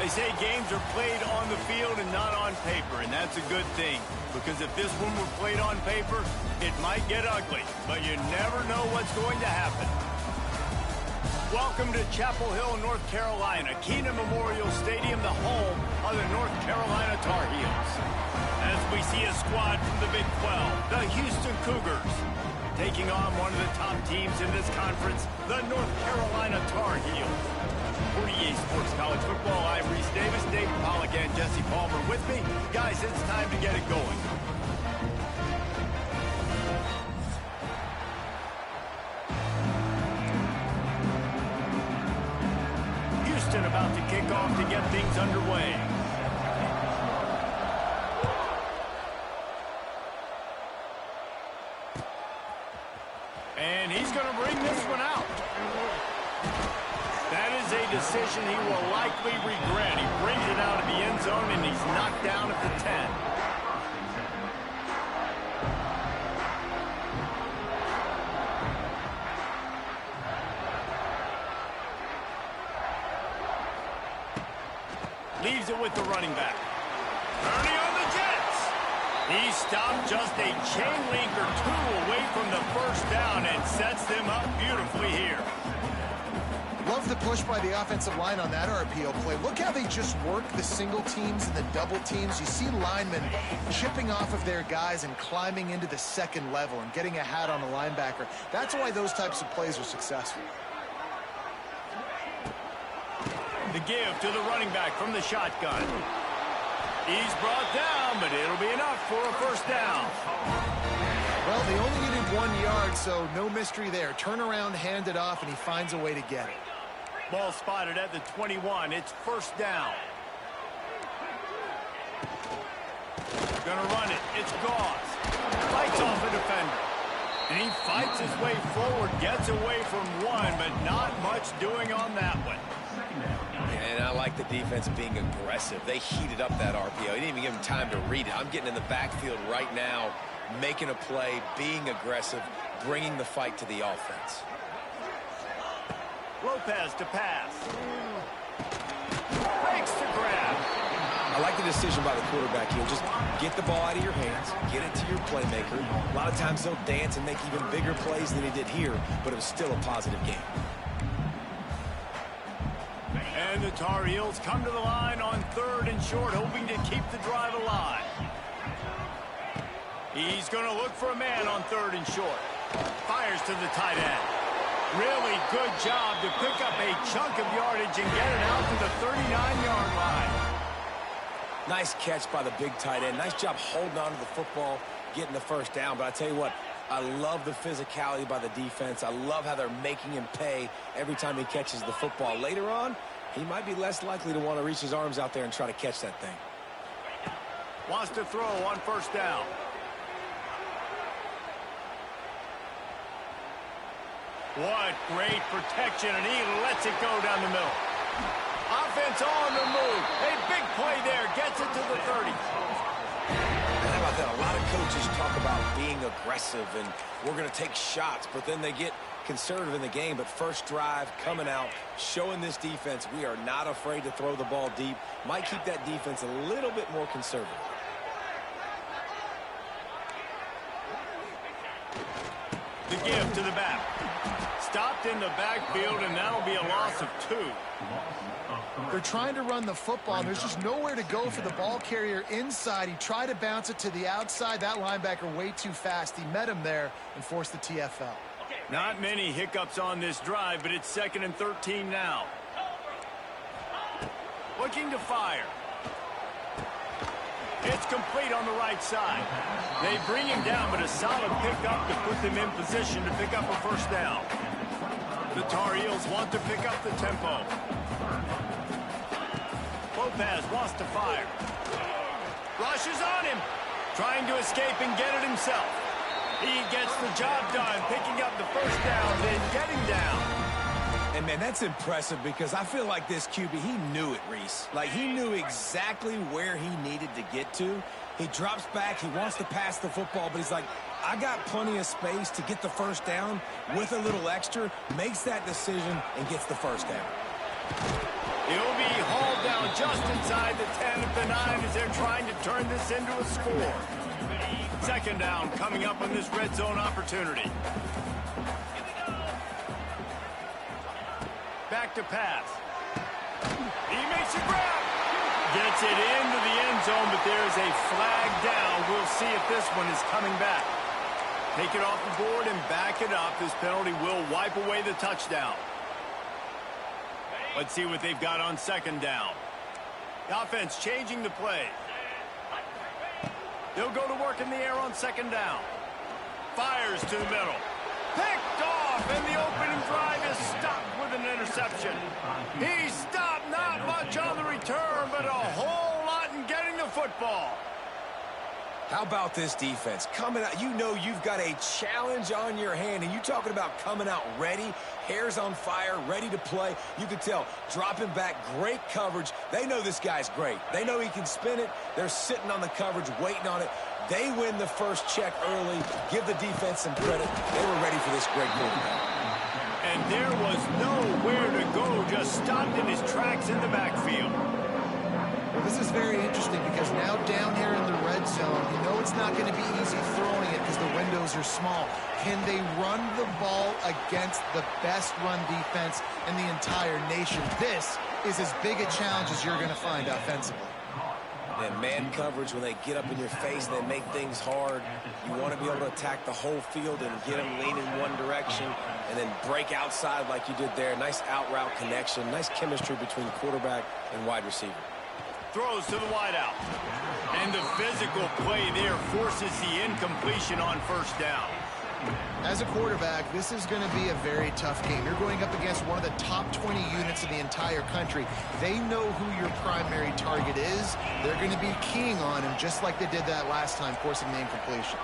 They say games are played on the field and not on paper, and that's a good thing. Because if this one were played on paper, it might get ugly. But you never know what's going to happen. Welcome to Chapel Hill, North Carolina. Keenan Memorial Stadium, the home of the North Carolina Tar Heels. As we see a squad from the Big 12, the Houston Cougars, taking on one of the top teams in this conference, the North Carolina Tar Heels. 48 Sports College Football, I'm Reese Davis, David Pollack, and Jesse Palmer with me. Guys, it's time to get it going. Houston about to kick off to get things underway. And he's going to bring this one out. That is a decision he will likely regret. He brings it out of the end zone, and he's knocked down at the 10. Leaves it with the running back. Ernie on the Jets. He stopped just a chain link or two away from the first down and sets them up beautifully here. Love the push by the offensive line on that RPO play. Look how they just work the single teams and the double teams. You see linemen chipping off of their guys and climbing into the second level and getting a hat on the linebacker. That's why those types of plays are successful. The give to the running back from the shotgun. He's brought down, but it'll be enough for a first down. Well, they only needed 1 yard, so no mystery there. Turnaround, hand it off, and he finds a way to get it. Ball spotted at the 21. It's first down. Gonna run it. It's Gauze. Fights off a defender. And he fights his way forward, gets away from one, but not much doing on that one. And I like the defense being aggressive. They heated up that RPO. He didn't even give him time to read it. I'm getting in the backfield right now, making a play, being aggressive, bringing the fight to the offense. Lopez to pass. Breaks the grab. I like the decision by the quarterback here. Just get the ball out of your hands, get it to your playmaker. A lot of times they'll dance and make even bigger plays than he did here, but it was still a positive game. And the Tar Heels come to the line on 3rd and short, hoping to keep the drive alive. He's going to look for a man on 3rd and short. Fires to the tight end. Really good job to pick up a chunk of yardage and get it out to the 39-yard line. Nice catch by the big tight end. Nice job holding on to the football, getting the first down. But I tell you what, I love the physicality by the defense. I love how they're making him pay every time he catches the football. Later on, he might be less likely to want to reach his arms out there and try to catch that thing. Wants to throw on first down. What great protection, and he lets it go down the middle. Offense on the move. A big play there. Gets it to the 30. How about that? A lot of coaches talk about being aggressive and we're going to take shots, but then they get conservative in the game. But first drive coming out, showing this defense we are not afraid to throw the ball deep. Might keep that defense a little bit more conservative. The give to the back. Stopped in the backfield, and that'll be a loss of 2. They're trying to run the football, and there's just nowhere to go for the ball carrier inside. He tried to bounce it to the outside. That linebacker way too fast. He met him there and forced the TFL. Not many hiccups on this drive, but it's 2nd and 13 now. Looking to fire. It's complete on the right side. They bring him down, but a solid pickup to put them in position to pick up a first down. The Tar Heels want to pick up the tempo. Lopez wants to fire. Rushes on him. Trying to escape and get it himself. He gets the job done, picking up the first down, then getting down. And, man, that's impressive because I feel like this QB, he knew it, Reese. Like, he knew exactly where he needed to get to. He drops back. He wants to pass the football, but he's like, I got plenty of space to get the first down with a little extra, makes that decision, and gets the first down. He'll be hauled down down just inside the 10 at the 9 as they're trying to turn this into a score. Second down coming up on this red zone opportunity. Back to pass. He makes a grab. Gets it into the end zone, but there's a flag down. We'll see if this one is coming back. Take it off the board and back it up. This penalty will wipe away the touchdown. Let's see what they've got on second down. The offense changing the play. They'll go to work in the air on second down. Fires to the middle. Picked off, and the opening drive is stopped with an interception. He stopped, not much on the return, but a whole lot in getting the football. How about this defense? Coming out, you know you've got a challenge on your hand, and you talking about coming out ready, hairs on fire, ready to play. You can tell, dropping back, great coverage. They know this guy's great. They know he can spin it. They're sitting on the coverage, waiting on it. They win the first check early. Give the defense some credit. They were ready for this great quarterback. And there was nowhere to go, just stopped in his tracks in the backfield. Well, this is very interesting because now down here in the red zone, you know it's not going to be easy throwing it because the windows are small. Can they run the ball against the best run defense in the entire nation? This is as big a challenge as you're going to find offensively. And man coverage, when they get up in your face, they make things hard. You want to be able to attack the whole field and get them leaning one direction and then break outside like you did there. Nice out route connection, nice chemistry between quarterback and wide receiver. Throws to the wideout. And the physical play there forces the incompletion on first down. As a quarterback, this is going to be a very tough game. You're going up against one of the top 20 units in the entire country. They know who your primary target is. They're going to be keying on him just like they did that last time, forcing the incompletion.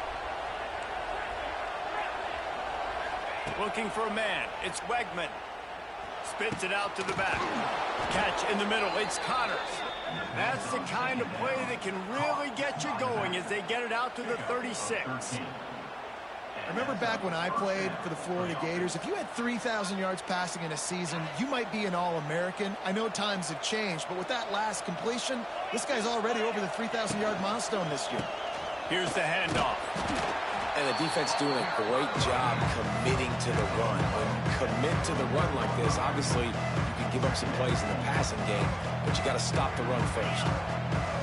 Looking for a man. It's Wegman. Spits it out to the back. Catch in the middle. It's Connors. That's the kind of play that can really get you going as they get it out to the 36. I remember back when I played for the Florida Gators, if you had 3,000 yards passing in a season, you might be an All-American. I know times have changed, but with that last completion, this guy's already over the 3,000-yard milestone this year. Here's the handoff. And the defense doing a great job committing to the run. When you commit to the run like this, obviously you can give up some plays in the passing game, but you got to stop the run first.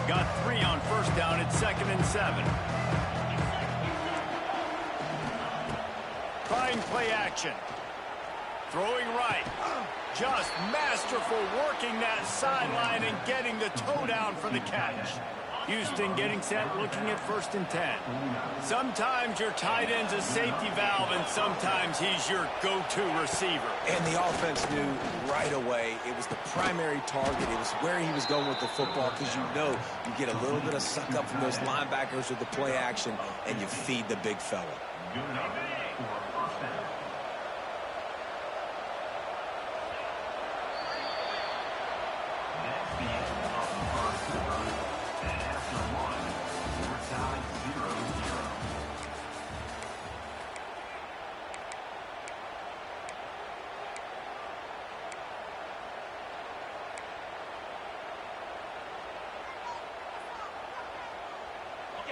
Got 3 on first down. It's 2nd and 7. Trying play action. Throwing right. Just masterful working that sideline and getting the toe down for the catch. Houston getting set, looking at 1st and 10. Sometimes your tight end's a safety valve, and sometimes he's your go-to receiver. And the offense knew right away it was the primary target. It was where he was going with the football because you know you get a little bit of suck up from those linebackers with the play action, and you feed the big fella.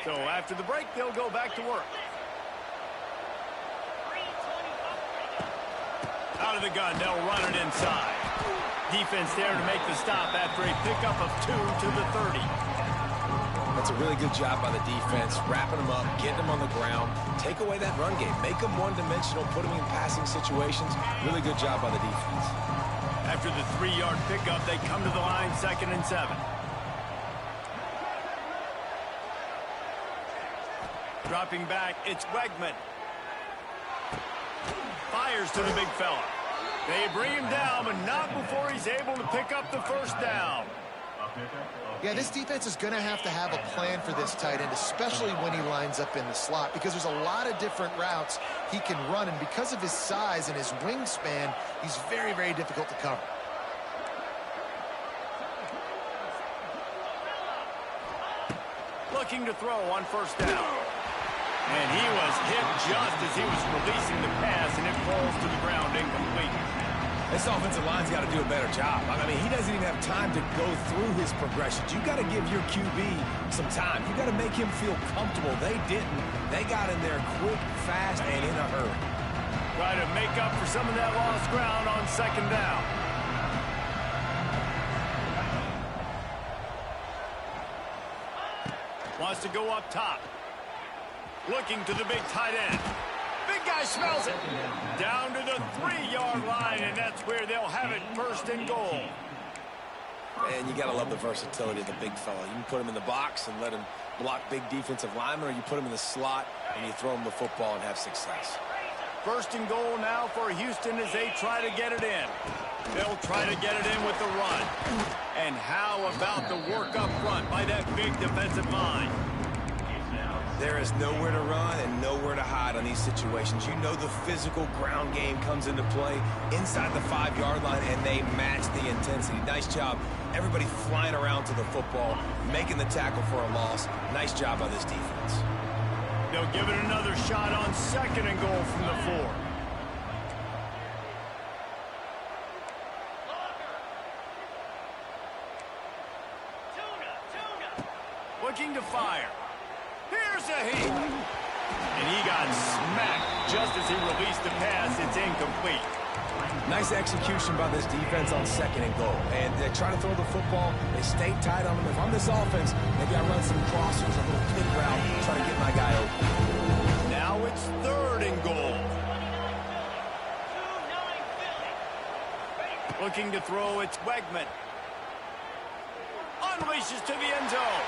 So after the break, they'll go back to work. Out of the gun, they'll run it inside. Defense there to make the stop after a pickup of 2 to the 30. That's a really good job by the defense, wrapping them up, getting them on the ground, take away that run game, make them one-dimensional, put them in passing situations. Really good job by the defense. After the 3-yard pickup, they come to the line 2nd and 7. Dropping back, it's Wegman. Fires to the big fella. They bring him down, but not before he's able to pick up the first down. Yeah, this defense is going to have a plan for this tight end, especially when he lines up in the slot, because there's a lot of different routes he can run, and because of his size and his wingspan, he's very, very difficult to cover. Looking to throw on first down. And he was hit just as he was releasing the pass, and it falls to the ground incomplete. This offensive line's got to do a better job. I mean, he doesn't even have time to go through his progressions. You got to give your QB some time. You got to make him feel comfortable. They didn't. They got in there quick, fast, and in a hurry. Try to make up for some of that lost ground on second down. Wants to go up top. Looking to the big tight end. Big guy smells it. Down to the 3-yard line, and that's where they'll have it, first and goal. And you got to love the versatility of the big fella. You can put him in the box and let him block big defensive linemen, or you put him in the slot and you throw him the football and have success. First and goal now for Houston as they try to get it in. They'll try to get it in with the run. And how about the work up front by that big defensive line? There is nowhere to run and nowhere to hide on these situations. You know the physical ground game comes into play inside the 5-yard line, and they match the intensity. Nice job. Everybody flying around to the football, making the tackle for a loss. Nice job by this defense. They'll give it another shot on second and goal from the 4. Looking to fire. Here's a heat. And he got smacked just as he released the pass. It's incomplete. Nice execution by this defense on second and goal. And they try to throw the football. They stay tight on them. If I'm this offense, maybe I run some crossers, a little pick route, try to get my guy open. Now it's third and goal. Looking to throw, it's Wegman. Unleashes to the end zone.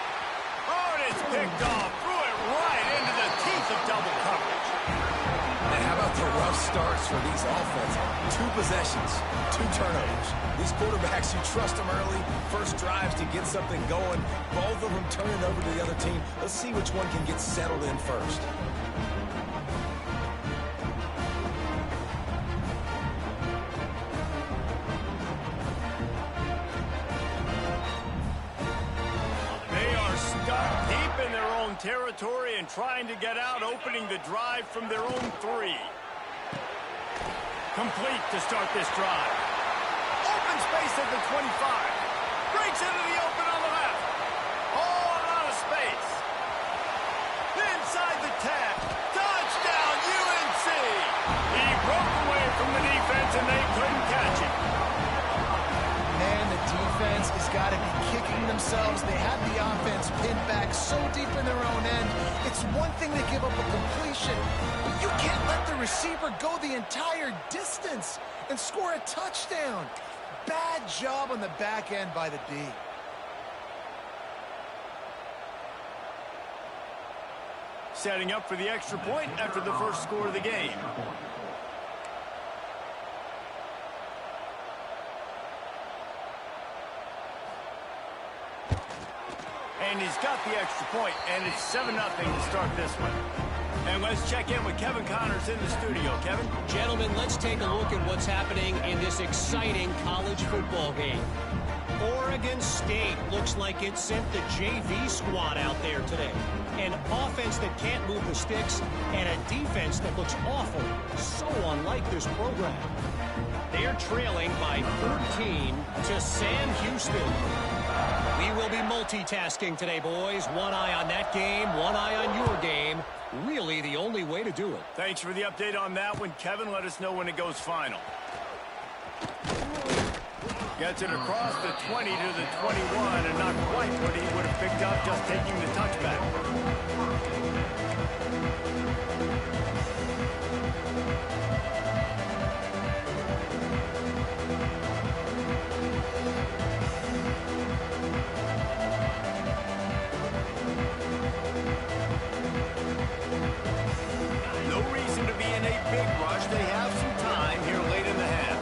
Oh, and it's picked off. Threw it right into the teeth of double coverage. And how about the rough starts for these offenses? 2 possessions, 2 turnovers. These quarterbacks, you trust them early. First drives to get something going. Both of them turn it over to the other team. Let's see which one can get settled in first. Territory and trying to get out, opening the drive from their own 3. Complete to start this drive. Open space at the 25. Breaks into the open on the left. All out of space. Inside the 10. Touchdown, UNC. He broke away from the defense and they couldn't catch him. Man, the defense has got to be kicking themselves. They have the offense pinned back so deep in their own end. It's one thing to give up a completion, but you can't let the receiver go the entire distance and score a touchdown. Bad job on the back end by the D. Setting up for the extra point after the first score of the game. And he's got the extra point, and it's 7-0 to start this one. And let's check in with Kevin Connors in the studio. Kevin? Gentlemen, let's take a look at what's happening in this exciting college football game. Oregon State looks like it sent the JV squad out there today. An offense that can't move the sticks and a defense that looks awful. So unlike this program. They're trailing by 13 to Sam Houston. We will be multitasking today, boys. One eye on that game, one eye on your game. Really the only way to do it. Thanks for the update on that one, Kevin. Let us know when it goes final. Gets it across the 20 to the 21, and not quite what he would have picked up just taking the touchback. No reason to be in a big rush. They have some time here late in the half.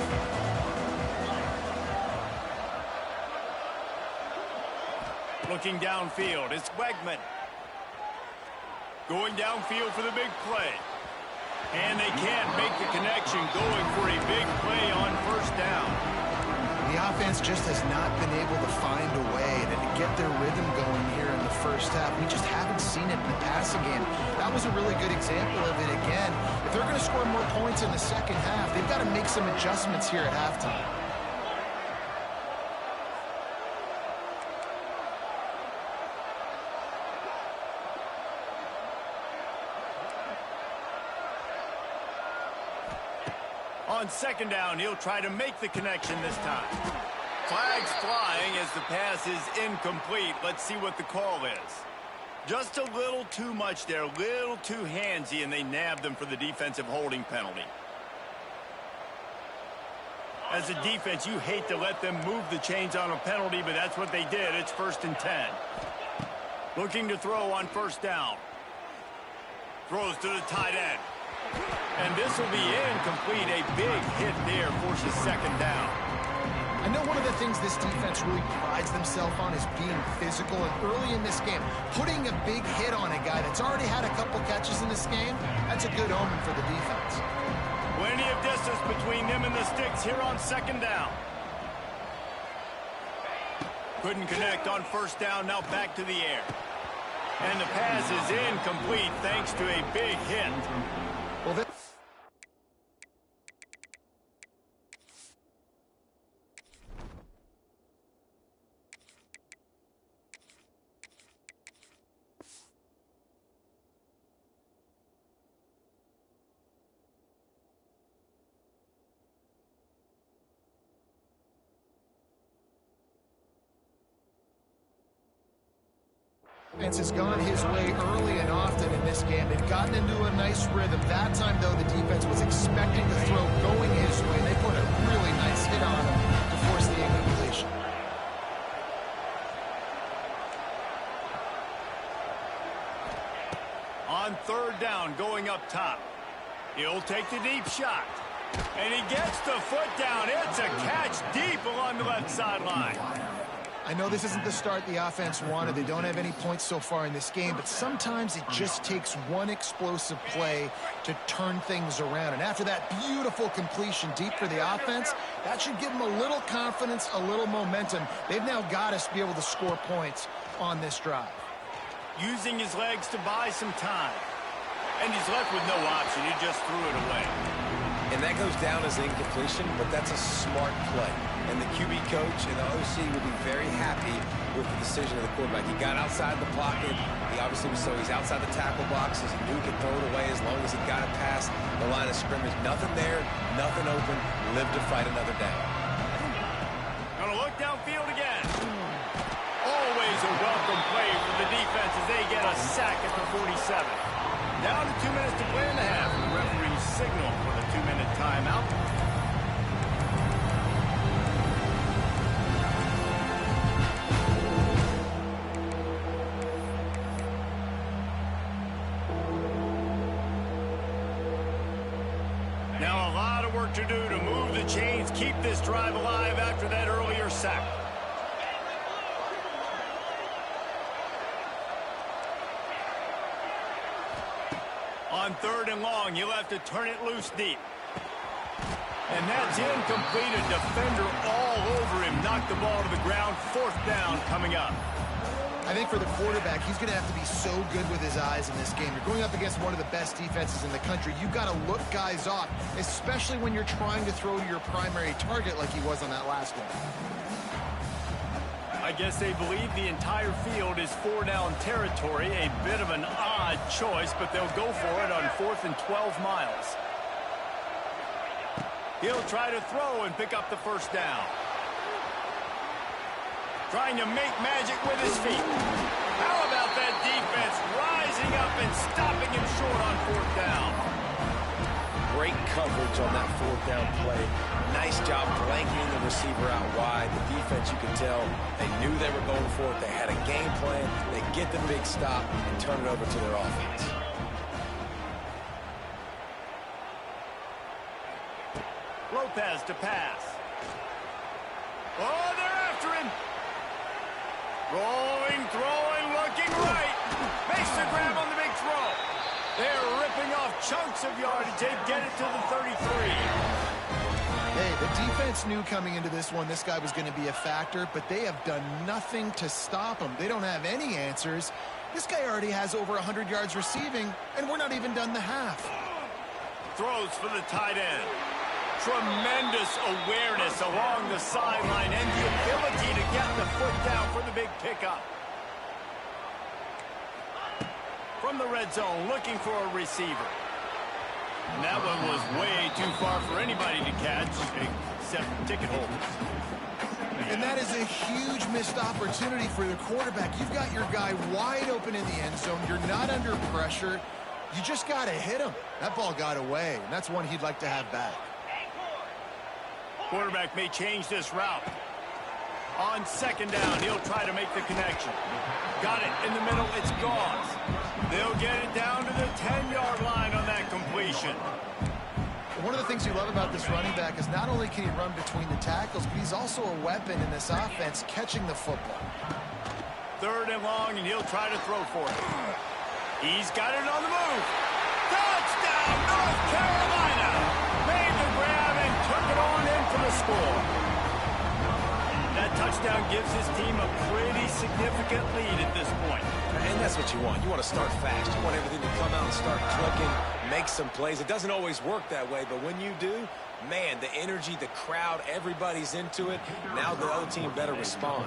Looking downfield, it's Wegman. Going downfield for the big play. And they can't make the connection, going for a big play on first down. The offense just has not been able to find a way to get their rhythm going here in the first half. We just haven't seen it in the passing game. That was a really good example of it again. If they're going to score more points in the second half, they've got to make some adjustments here at halftime. On second down, he'll try to make the connection this time. Flags flying as the pass is incomplete. Let's see what the call is. Just a little too much there, a little too handsy, and they nabbed them for the defensive holding penalty. As a defense, you hate to let them move the chains on a penalty, but that's what they did. It's 1st and 10. Looking to throw on first down. Throws to the tight end. And this will be incomplete. A big hit there forces second down. I know one of the things this defense really prides themselves on is being physical, and early in this game, putting a big hit on a guy that's already had a couple catches in this game, that's a good omen for the defense. Plenty of distance between them and the sticks here on second down. Couldn't connect on first down, now back to the air. And the pass is incomplete thanks to a big hit. Well, offense has gone his way early and often in this game. They've gotten into a nice rhythm. That time, though, the defense was expecting the throw going his way. They put a really nice hit on him to force the incompletion. On third down, going up top. He'll take the deep shot. And he gets the foot down. It's a catch deep along the left sideline. I know this isn't the start the offense wanted. They don't have any points so far in this game, but sometimes it just takes one explosive play to turn things around. And after that beautiful completion deep for the offense, that should give them a little confidence, a little momentum. They've now got us to be able to score points on this drive. Using his legs to buy some time. And he's left with no option. He just threw it away. And that goes down as incompletion, but that's a smart play. And the QB coach and the OC will be very happy with the decision of the quarterback. He got outside the pocket. He obviously was he's outside the tackle boxes. He knew he could throw it away as long as he got it past the line of scrimmage. Nothing there, nothing open. Live to fight another down. Gonna look downfield again. Always a welcome play for the defense as they get a sack at the 47. Down to 2 minutes to play in the half. The referee signal for the 2-minute timeout. Now a lot of work to do to move the chains, keep this drive alive after that earlier sack. On third and long, you'll have to turn it loose deep. And that's incomplete. A defender all over him. Knocked the ball to the ground. Fourth down coming up. I think for the quarterback, he's going to have to be so good with his eyes in this game. You're going up against one of the best defenses in the country. You've got to look guys off, especially when you're trying to throw to your primary target like he was on that last one. I guess they believe the entire field is 4-down territory. A bit of an odd choice, but they'll go for it on 4th and 12 miles. He'll try to throw and pick up the first down. Trying to make magic with his feet. How about that defense rising up and stopping him short on 4th down? Great coverage on that 4th down play. Nice job blanketing the receiver out wide. The defense, you could tell, they knew they were going for it. They had a game plan. They get the big stop and turn it over to their offense. Lopez to pass. Oh, they're after him. Rolling, throwing, looking right. Makes the grab on the big throw. They're ripping off chunks of yardage. They get it to the 33. Hey, the defense knew coming into this one this guy was going to be a factor, but they have done nothing to stop him. They don't have any answers. This guy already has over 100 yards receiving, and we're not even done the half. Throws for the tight end. Tremendous awareness along the sideline and the ability to get the foot down for the big pickup. From the red zone, looking for a receiver. And that one was way too far for anybody to catch, except ticket holders. And that is a huge missed opportunity for the quarterback. You've got your guy wide open in the end zone. You're not under pressure. You just got to hit him. That ball got away, and that's one he'd like to have back. Quarterback may change this route. On second down, he'll try to make the connection. Got it in the middle. It's gone. They'll get it down to the 10-yard line on that completion. One of the things you love about this running back is not only can he run between the tackles, but he's also a weapon in this offense catching the football. Third and long, and he'll try to throw for it. He's got it on the move. Touchdown, North Carolina! Made the grab and took it on in for the score. That touchdown gives his team a pretty significant lead at this point. And that's what you want. You want to start fast. You want everything to come out and start clicking, make some plays. It doesn't always work that way, but when you do, man, the energy, the crowd, everybody's into it. Now the other team better respond.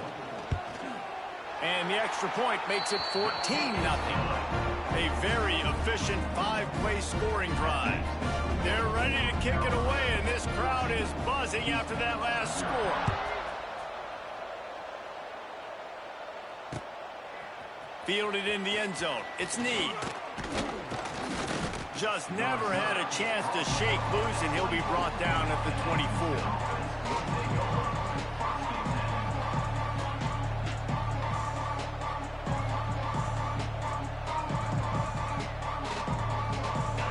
And the extra point makes it 14-0. A very efficient 5-play scoring drive. They're ready to kick it away, and this crowd is buzzing after that last score. Fielded in the end zone. It's Need. Just never had a chance to shake loose, and he'll be brought down at the 24.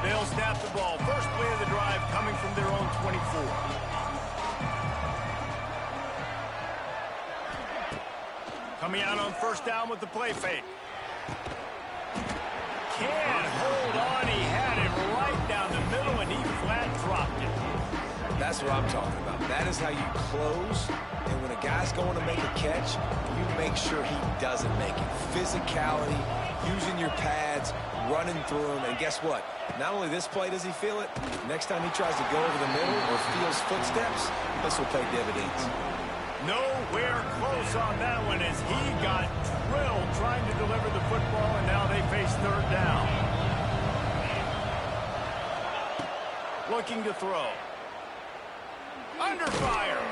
They'll snap the ball. First play of the drive coming from their own 24. Coming out on first down with the play fake. Can't hold on. He had it right down the middle, and he flat dropped it. That's what I'm talking about. That is how you close. And when a guy's going to make a catch, you make sure he doesn't make it. Physicality, using your pads, running through him. And guess what? Not only this play does he feel it, next time he tries to go over the middle or feels footsteps, this will pay dividends. Nowhere close on that one as he got drilled trying to deliver the football, and now they face third down. Looking to throw. Under fire.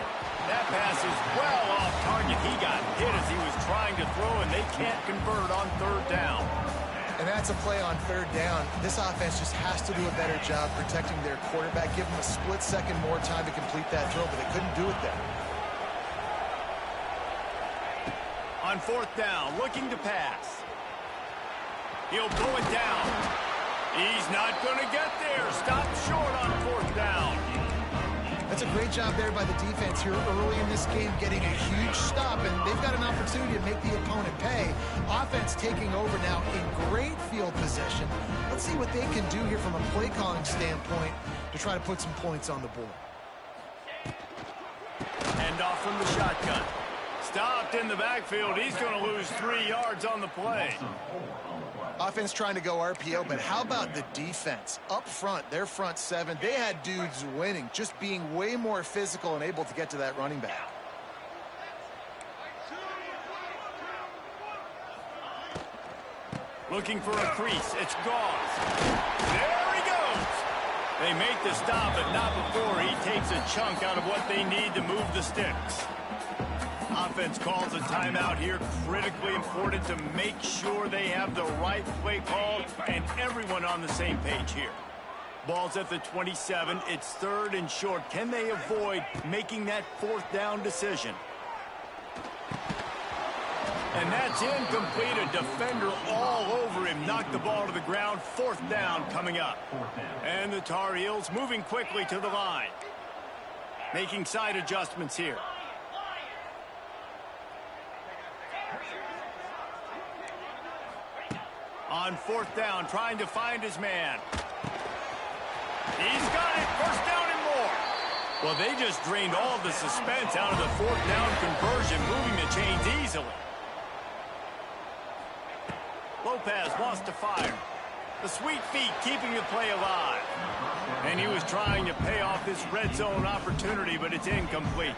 That pass is well off target. He got hit as he was trying to throw, and they can't convert on third down. And that's a play on third down. This offense just has to do a better job protecting their quarterback. Give them a split second more time to complete that throw, but they couldn't do it there. On fourth down, looking to pass. He'll pull it down. He's not going to get there. Stop short on fourth down. That's a great job there by the defense here early in this game, getting a huge stop, and they've got an opportunity to make the opponent pay. Offense taking over now in great field position. Let's see what they can do here from a play calling standpoint to try to put some points on the board. Hand off from the shotgun. Stopped in the backfield. He's going to lose 3 yards on the play. Offense trying to go RPO, but how about the defense? Up front, their front seven, they had dudes winning, just being way more physical and able to get to that running back. Looking for a crease. It's Gauze. There he goes. They make the stop, but not before he takes a chunk out of what they need to move the sticks. Offense calls a timeout here. Critically important to make sure they have the right play call and everyone on the same page here. Ball's at the 27. It's third and short. Can they avoid making that fourth down decision? And that's incomplete. A defender all over him. Knocked the ball to the ground. Fourth down coming up. And the Tar Heels moving quickly to the line. Making side adjustments here. On fourth down, trying to find his man. He's got it. First down and more. Well, they just drained all the suspense out of the fourth down conversion, moving the chains easily. Lopez wants to fire. The sweet feet keeping the play alive. And he was trying to pay off this red zone opportunity, but it's incomplete.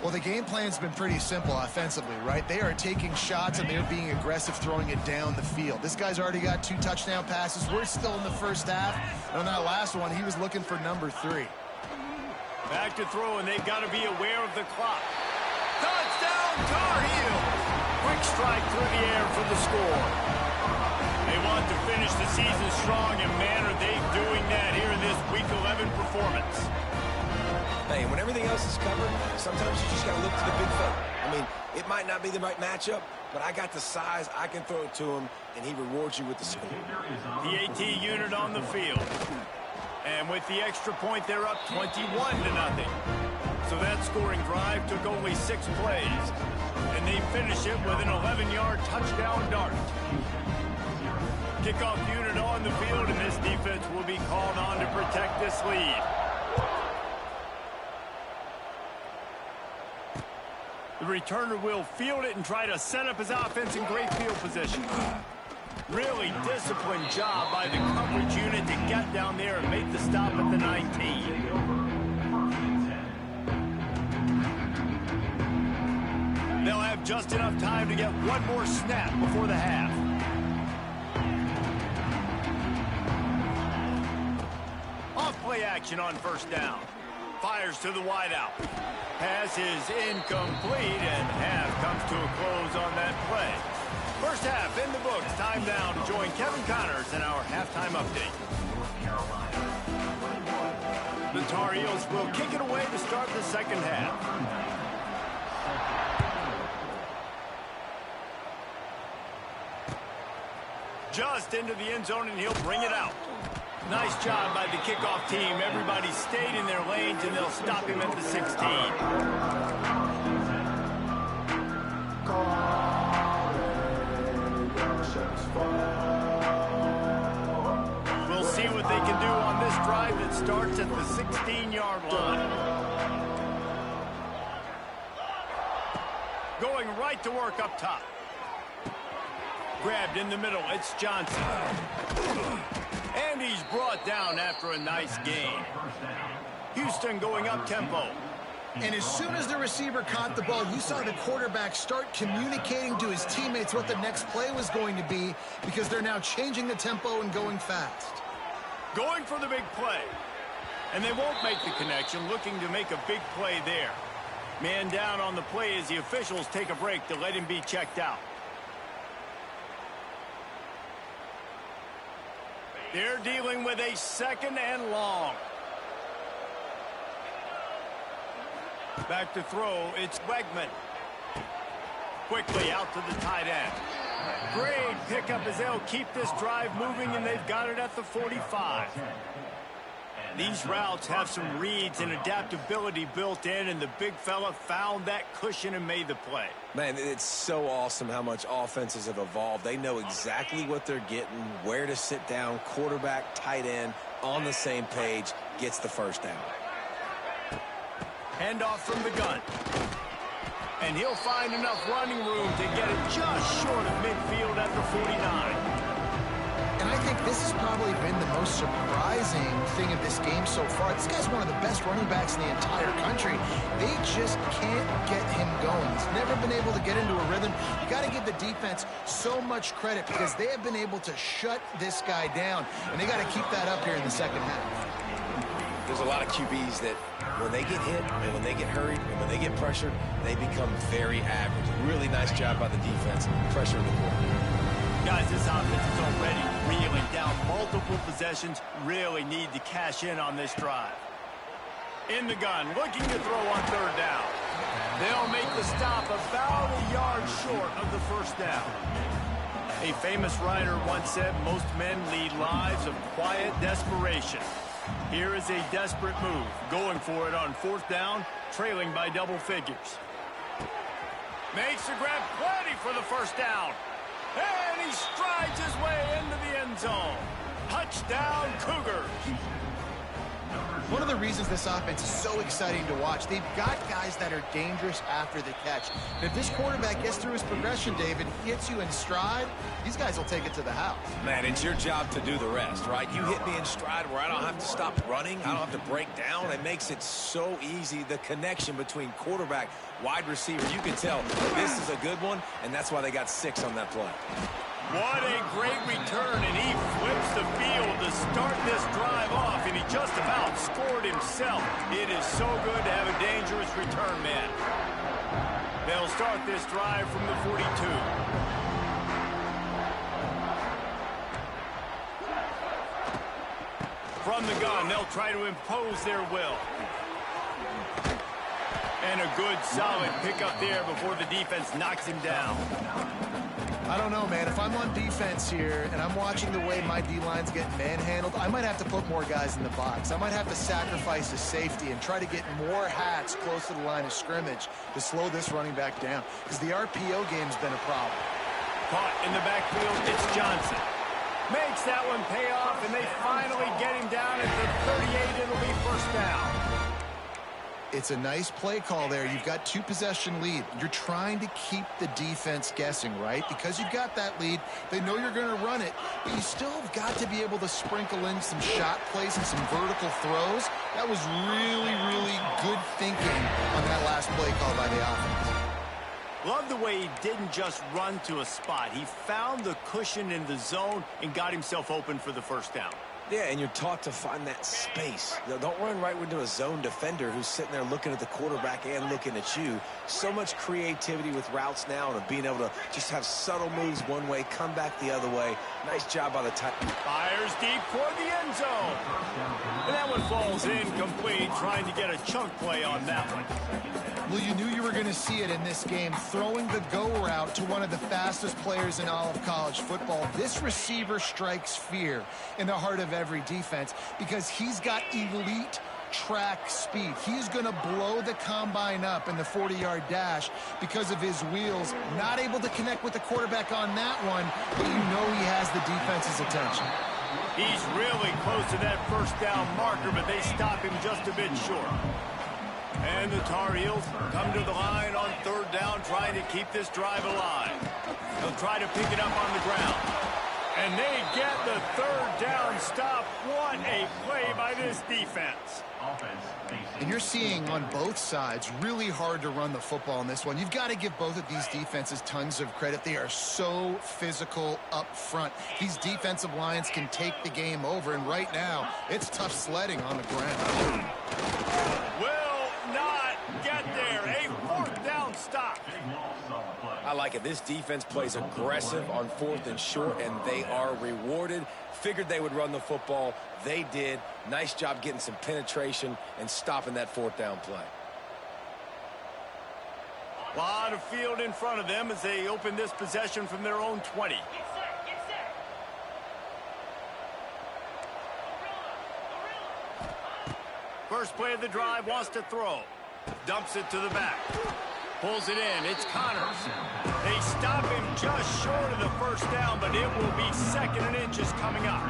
Well, the game plan's been pretty simple offensively, right? They are taking shots, and they're being aggressive, throwing it down the field. This guy's already got 2 touchdown passes. We're still in the first half. And on that last one, he was looking for number 3. Back to throw, and they've got to be aware of the clock. Touchdown, Tar Heels! Quick strike through the air for the score. They want to finish the season strong, and man, are they doing that here in this Week 11 performance. Hey, when everything else is covered, sometimes you just got to look to the big fella. I mean, it might not be the right matchup, but I got the size, I can throw it to him, and he rewards you with the score. The AT unit on the field. And with the extra point, they're up 21-0. So that scoring drive took only 6 plays. And they finish it with an 11-yard touchdown dart. Kickoff unit on the field, and this defense will be called on to protect this lead. The returner will field it and try to set up his offense in great field position. Really disciplined job by the coverage unit to get down there and make the stop at the 19. They'll have just enough time to get one more snap before the half. Off-play action on first down. Fires to the wideout. Pass is incomplete, and half comes to a close on that play. First half in the books. Time now to join Kevin Connors in our halftime update. The Tar Heels will kick it away to start the second half. Just into the end zone, and he'll bring it out. Nice job by the kickoff team. Everybody stayed in their lanes, and they'll stop him at the 16. We'll see what they can do on this drive that starts at the 16-yard line. Going right to work up top. Grabbed in the middle. It's Johnson. And he's brought down after a nice gain. Houston going up tempo. And as soon as the receiver caught the ball, you saw the quarterback start communicating to his teammates what the next play was going to be, because they're now changing the tempo and going fast. Going for the big play. And they won't make the connection, looking to make a big play there. Man down on the play as the officials take a break to let him be checked out. They're dealing with a 2nd and long. Back to throw, it's Wegman. Quickly out to the tight end. Great pickup as they'll keep this drive moving, and they've got it at the 45. These routes have some reads and adaptability built in, and the big fella found that cushion and made the play. Man, it's so awesome how much offenses have evolved. They know exactly what they're getting, where to sit down, quarterback, tight end, on the same page, gets the first down. Handoff from the gun. And he'll find enough running room to get it just short of midfield at the 49. And I think this has probably been the most surprising thing of this game so far. This guy's one of the best running backs in the entire country. They just can't get him going. He's never been able to get into a rhythm. You got to give the defense so much credit, because they have been able to shut this guy down. And they got to keep that up here in the second half. There's a lot of QBs that when they get hit and when they get hurried and when they get pressured, they become very average. Really nice job by the defense, pressuring the quarterback. Guys, this offense is already reeling down multiple possessions. Really need to cash in on this drive. In the gun, looking to throw on 3rd down. They'll make the stop about a yard short of the first down. A famous writer once said, most men lead lives of quiet desperation. Here is a desperate move, going for it on 4th down, trailing by double figures. Makes the grab, plenty for the first down. And he strides his way into the end zone. Touchdown, Cougars. One of the reasons this offense is so exciting to watch, they've got guys that are dangerous after the catch. And if this quarterback gets through his progression, David, hits you in stride, these guys will take it to the house. Man, it's your job to do the rest, right? You hit me in stride where I don't have to stop running. I don't have to break down. It makes it so easy, the connection between quarterback, wide receiver. You can tell this is a good one, and that's why they got 6 on that play. What a great return, and he flips the field to start this drive off, and he just about scored himself. It is so good to have a dangerous return man. They'll start this drive from the 42. From the gun, they'll try to impose their will. And a good, solid pickup there before the defense knocks him down. I don't know, man. If I'm on defense here and I'm watching the way my D-line's getting manhandled, I might have to put more guys in the box. I might have to sacrifice a safety and try to get more hats close to the line of scrimmage to slow this running back down, because the RPO game's been a problem. Caught in the backfield, it's Johnson. Makes that one pay off, and they finally get him down at the 38. It'll be first down. It's a nice play call there. You've got 2-possession lead. You're trying to keep the defense guessing, right? Because you've got that lead. They know you're going to run it, but you still have got to be able to sprinkle in some shot plays and some vertical throws. That was really, really good thinking on that last play call by the offense. Love the way he didn't just run to a spot. He found the cushion in the zone and got himself open for the first down. Yeah, and you're taught to find that space. Don't run right into a zone defender who's sitting there looking at the quarterback and looking at you. So much creativity with routes now and being able to just have subtle moves one way, come back the other way. Nice job by the tight. Fires deep toward the end zone. And that one falls incomplete, trying to get a chunk play on that one. Well, you knew you were going to see it in this game, throwing the go route to one of the fastest players in all of college football. This receiver strikes fear in the heart of every defense because he's got elite track speed. He's going to blow the combine up in the 40-yard dash because of his wheels. Not able to connect with the quarterback on that one, but you know he has the defense's attention. He's really close to that first down marker, but they stop him just a bit short. And the Tar Heels come to the line on third down, trying to keep this drive alive. They'll try to pick it up on the ground. And they get the third down stop. What a play by this defense. And you're seeing on both sides really hard to run the football in this one. You've got to give both of these defenses tons of credit. They are so physical up front. These defensive lines can take the game over, and right now it's tough sledding on the ground. Will not get there. A fourth down stop. I like it. This defense plays aggressive on 4th and short, and they are rewarded. Figured they would run the football. They did. Nice job getting some penetration and stopping that 4th down play. A lot of field in front of them as they open this possession from their own 20. First play of the drive, wants to throw. Dumps it to the back. Pulls it in. It's Connors. They stop him just short of the first down, but it will be 2nd and inches coming up.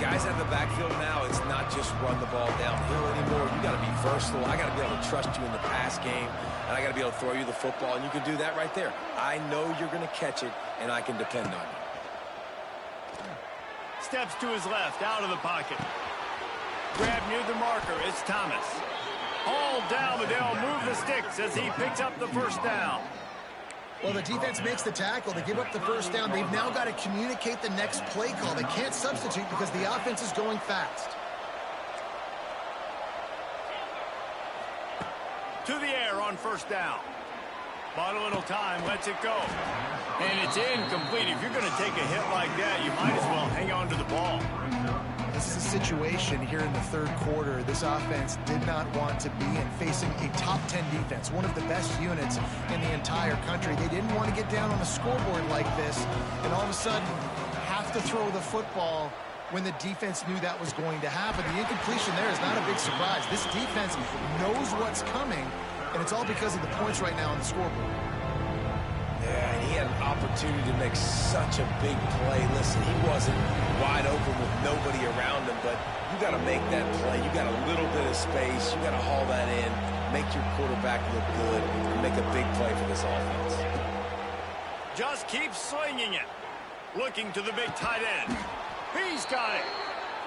Guys out of the backfield now, it's not just run the ball downhill anymore. You got to be versatile. I got to be able to trust you in the pass game, and I got to be able to throw you the football, and you can do that right there. I know you're going to catch it, and I can depend on you. Steps to his left, out of the pocket. Grab near the marker. It's Thomas. Hauled down, but they'll move the sticks as he picks up the first down. Well, the defense makes the tackle. They give up the first down. They've now got to communicate the next play call. They can't substitute because the offense is going fast. To the air on first down. Bought a little time, lets it go. And it's incomplete. If you're going to take a hit like that, you might as well hang on to the ball. This is a situation here in the third quarter this offense did not want to be in, facing a top 10 defense, one of the best units in the entire country. They didn't want to get down on the scoreboard like this and all of a sudden have to throw the football when the defense knew that was going to happen. The incompletion there is not a big surprise. This defense knows what's coming, and it's all because of the points right now on the scoreboard. Yeah, and he had an opportunity to make such a big play. Listen, he wasn't wide open with nobody around him. but you got to make that play. You got a little bit of space. You got to haul that in, make your quarterback look good, and make a big play for this offense. Just keep slinging it. Looking to the big tight end. He's got it.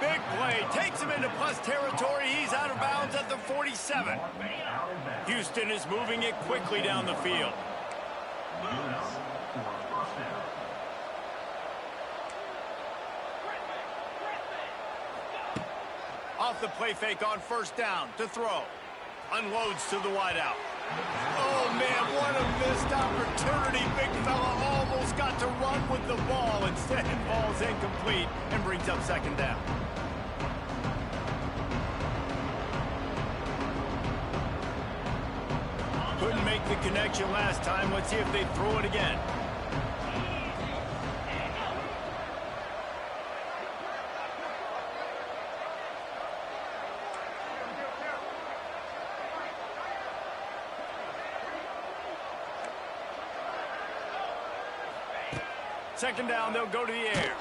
Big play. Takes him into plus territory. He's out of bounds at the 47. Houston is moving it quickly down the field. Off the play fake on first down to throw. Unloads to the wideout. Oh, man, what a missed opportunity. Big fella almost got to run with the ball. Instead, it falls incomplete and brings up second down. Couldn't make the connection last time. Let's see if they throw it again. Second down, they'll go to the air.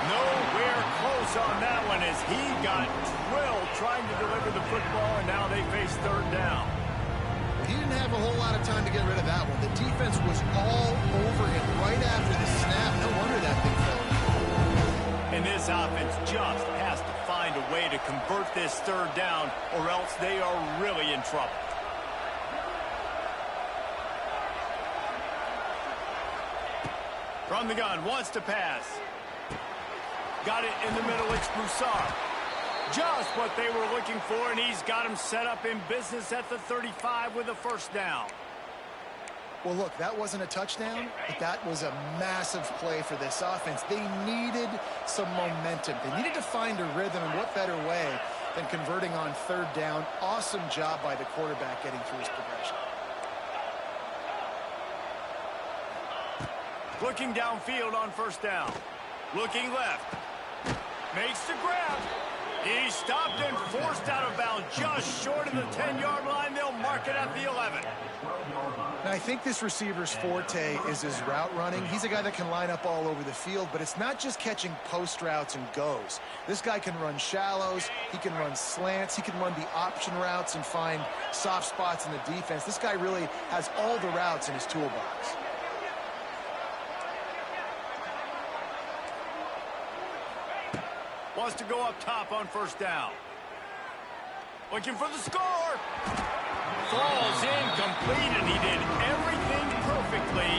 Nowhere close on that one as he got drilled trying to deliver the football, and now they face third down. He didn't have a whole lot of time to get rid of that one. The defense was all over him right after the snap. No wonder that thing fell. And this offense just has to find a way to convert this third down, or else they are really in trouble. From the gun, wants to pass. Got it in the middle, it's Broussard. Just what they were looking for, and he's got him set up in business at the 35 with a first down. Well, look, that wasn't a touchdown, but that was a massive play for this offense. They needed some momentum. They needed to find a rhythm, and what better way than converting on third down. Awesome job by the quarterback getting through his progression. Looking downfield on first down. Looking left. Makes the grab. He's stopped and forced out of bounds just short of the 10-yard line. They'll mark it at the 11. Now, I think this receiver's forte is his route running. He's a guy that can line up all over the field, but it's not just catching post routes and goes. This guy can run shallows. He can run slants. He can run the option routes and find soft spots in the defense. This guy really has all the routes in his toolbox. Wants to go up top on first down. Looking for the score. Falls incomplete, and he did everything perfectly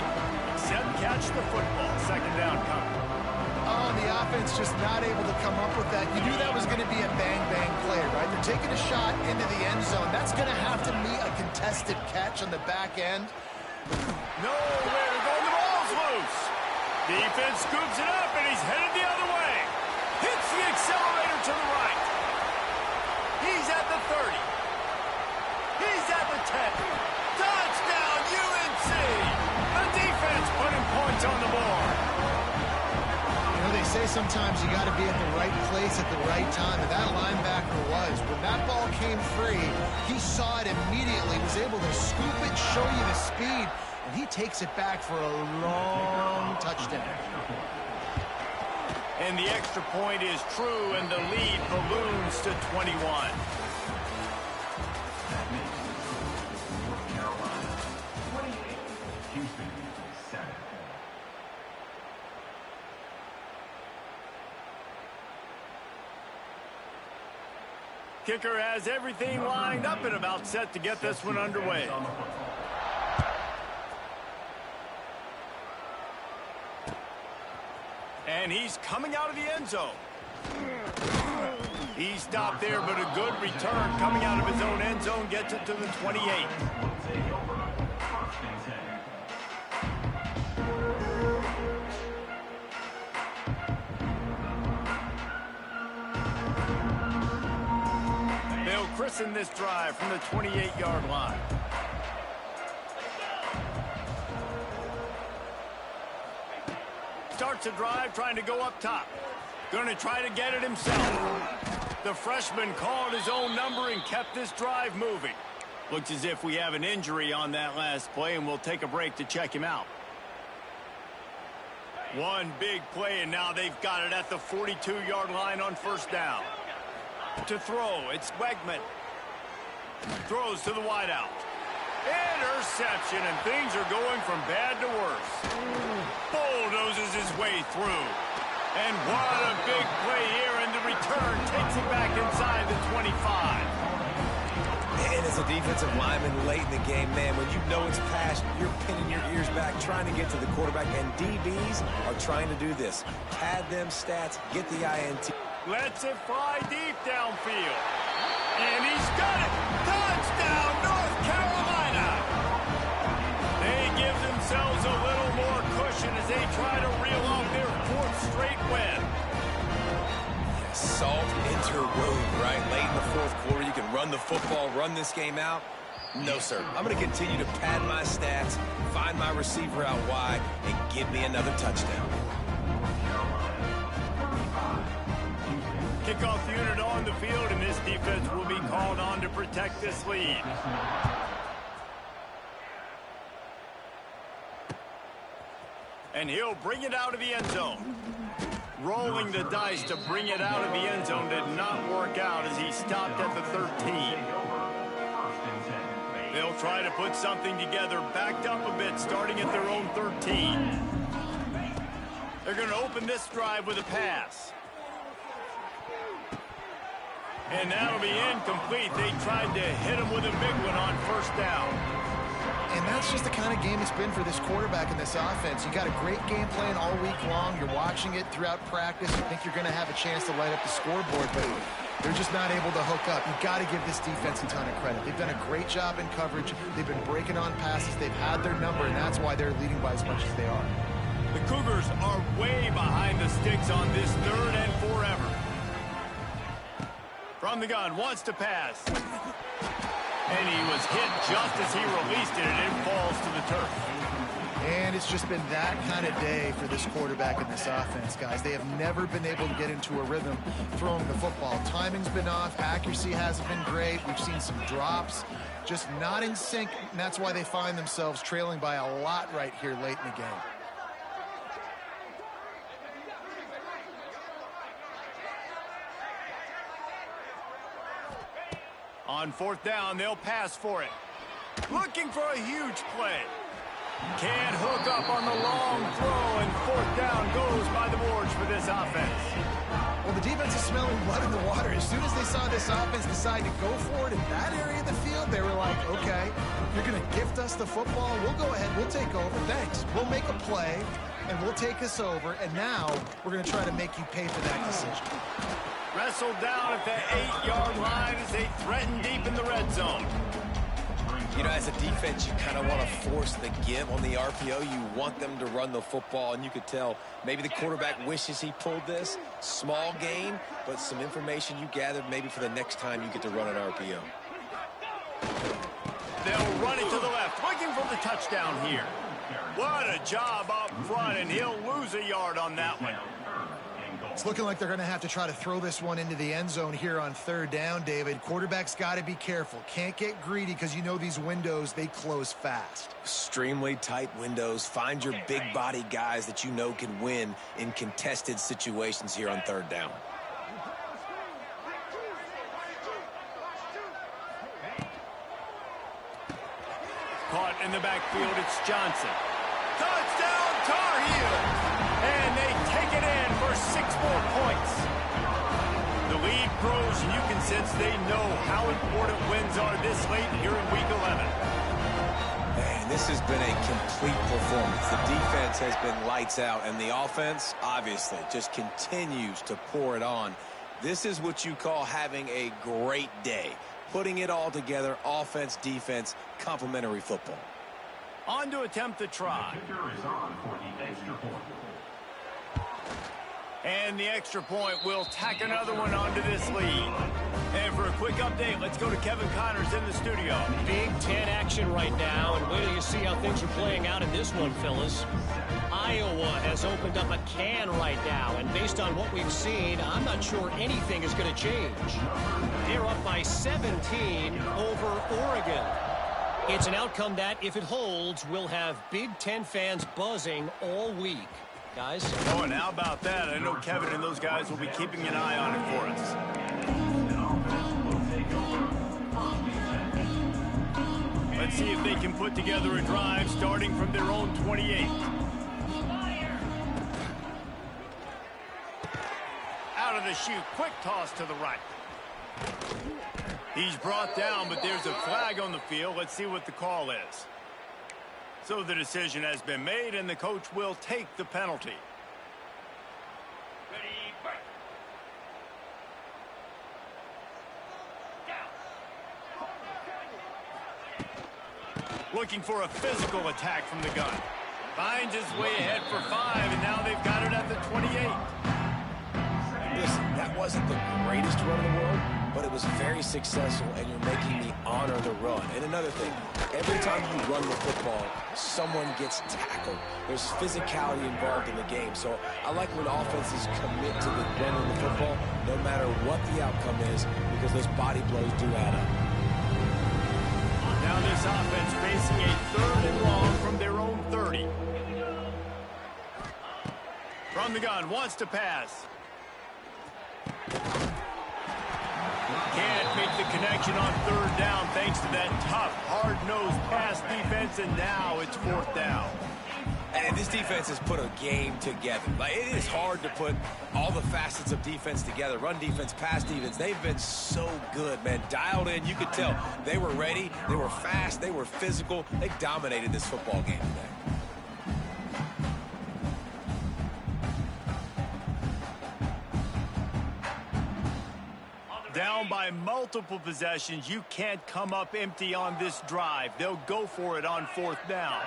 except catch the football. Second down coming. Oh, the offense just not able to come up with that. You knew that was going to be a bang-bang play, right? They're taking a shot into the end zone. That's going to have to be a contested catch on the back end. Nowhere to go. The ball's loose. Defense scoops it up, and he's headed the other way. Hits the accelerator to the right. He's at the 30. He's at the 10. Touchdown, UNC. The defense putting points on the board. You know, they say sometimes you got to be at the right place at the right time, and that linebacker was. When that ball came free, he saw it immediately, was able to scoop it, show you the speed, and he takes it back for a long touchdown. And the extra point is true, and the lead balloons to 21. Kicker has everything lined up and about set to get this one underway. And he's coming out of the end zone. He stopped there, but a good return coming out of his own end zone gets it to the 28. They'll christen this drive from the 28-yard line. Starts a drive trying to go up top. Going to try to get it himself. The freshman called his own number and kept this drive moving. Looks as if we have an injury on that last play, and we'll take a break to check him out. One big play, and now they've got it at the 42-yard line on first down. To throw, it's Wegman. Throws to the wideout. Interception, and things are going from bad to worse. Bulldozes his way through. And what a big play here, and the return takes him back inside the 25. And as a defensive lineman late in the game, man, when you know it's past, you're pinning your ears back, trying to get to the quarterback, and DBs are trying to do this. Pad them stats, get the INT. Lets it fly deep downfield. And he's got it! Touchdown, North Carolina! They give themselves a little more cushion as they try to reel off their fourth straight win. Salt into road, right? Late in the fourth quarter, you can run the football, run this game out. No, sir. I'm going to continue to pad my stats, find my receiver out wide, and give me another touchdown. Kickoff unit on the field, and this defense will be called on to protect this lead. And he'll bring it out of the end zone. Rolling the dice to bring it out of the end zone did not work out as he stopped at the 13. They'll try to put something together, backed up a bit, starting at their own 13. They're going to open this drive with a pass. And that'll be incomplete. They tried to hit him with a big one on first down. And that's just the kind of game it's been for this quarterback in this offense. You got a great game plan all week long. You're watching it throughout practice. You think you're going to have a chance to light up the scoreboard, but they're just not able to hook up. You've got to give this defense a ton of credit. They've done a great job in coverage. They've been breaking on passes. They've had their number, and that's why they're leading by as much as they are. The Cougars are way behind the sticks on this third and forever. From the gun, wants to pass. And he was hit just as he released it, and it falls to the turf. And it's just been that kind of day for this quarterback in this offense, guys. They have never been able to get into a rhythm throwing the football. Timing's been off. Accuracy hasn't been great. We've seen some drops. Just not in sync, and that's why they find themselves trailing by a lot right here late in the game. On fourth down, they'll pass for it. Looking for a huge play. Can't hook up on the long throw, and fourth down goes by the boards for this offense. Well, the defense is smelling blood in the water. As soon as they saw this offense decide to go for it in that area of the field, they were like, okay, you're going to gift us the football. We'll go ahead. We'll take over. Thanks. We'll make a play, and we'll take us over. And now we're going to try to make you pay for that decision. Wrestled down at the 8-yard line as they threaten deep in the red zone. You know, as a defense, you kind of want to force the give on the RPO. You want them to run the football, and you could tell maybe the quarterback wishes he pulled this. Small gain, but some information you gathered maybe for the next time you get to run an RPO. They'll run it to the left, looking for the touchdown here. What a job up front, and he'll lose a yard on that one. It's looking like they're going to have to try to throw this one into the end zone here on third down, David. Quarterback's got to be careful. Can't get greedy because you know these windows, they close fast. Extremely tight windows. Find your big body guys that you know can win in contested situations here on third down. Caught in the backfield, it's Johnson. Touchdown, Tar Heels! And they take it in for 6 more points. The lead grows, and you can sense they know how important wins are this late here in Week 11. Man, this has been a complete performance. The defense has been lights out, and the offense, obviously, just continues to pour it on. This is what you call having a great day. Putting it all together, offense, defense, complementary football. On to attempt the try. And the extra point will tack another one onto this lead. And for a quick update, let's go to Kevin Connors in the studio. Big Ten action right now, and wait till you see how things are playing out in this one, Phyllis. Iowa has opened up a can right now, and based on what we've seen, I'm not sure anything is going to change. They're up by 17 over Oregon. It's an outcome that, if it holds, will have Big Ten fans buzzing all week. guys. Oh, and how about that? I know Kevin and those guys will be keeping an eye on it for us. Let's see if they can put together a drive starting from their own 28. Out of the chute, quick toss to the right. He's brought down, but there's a flag on the field. Let's see what the call is. So the decision has been made, and the coach will take the penalty. Looking for a physical attack from the gun. Finds his way ahead for 5, and now they've got it at the 28. Listen, that wasn't the greatest run in the world, but it was very successful, and you're making me honor the run. And another thing, every time you run the football, someone gets tackled. There's physicality involved in the game. So I like when offenses commit to the run of the football, no matter what the outcome is, because those body blows do add up. Now this offense facing a 3rd and long from their own 30. From the gun, wants to pass. Can't make the connection on 3rd down thanks to that tough, hard-nosed pass defense, and now it's 4th down. And this defense has put a game together. Like, it is hard to put all the facets of defense together. Run defense, pass defense. They've been so good, man. Dialed in. You could tell they were ready. They were fast. They were physical. They dominated this football game today. Down by multiple possessions, you can't come up empty on this drive. They'll go for it on 4th down.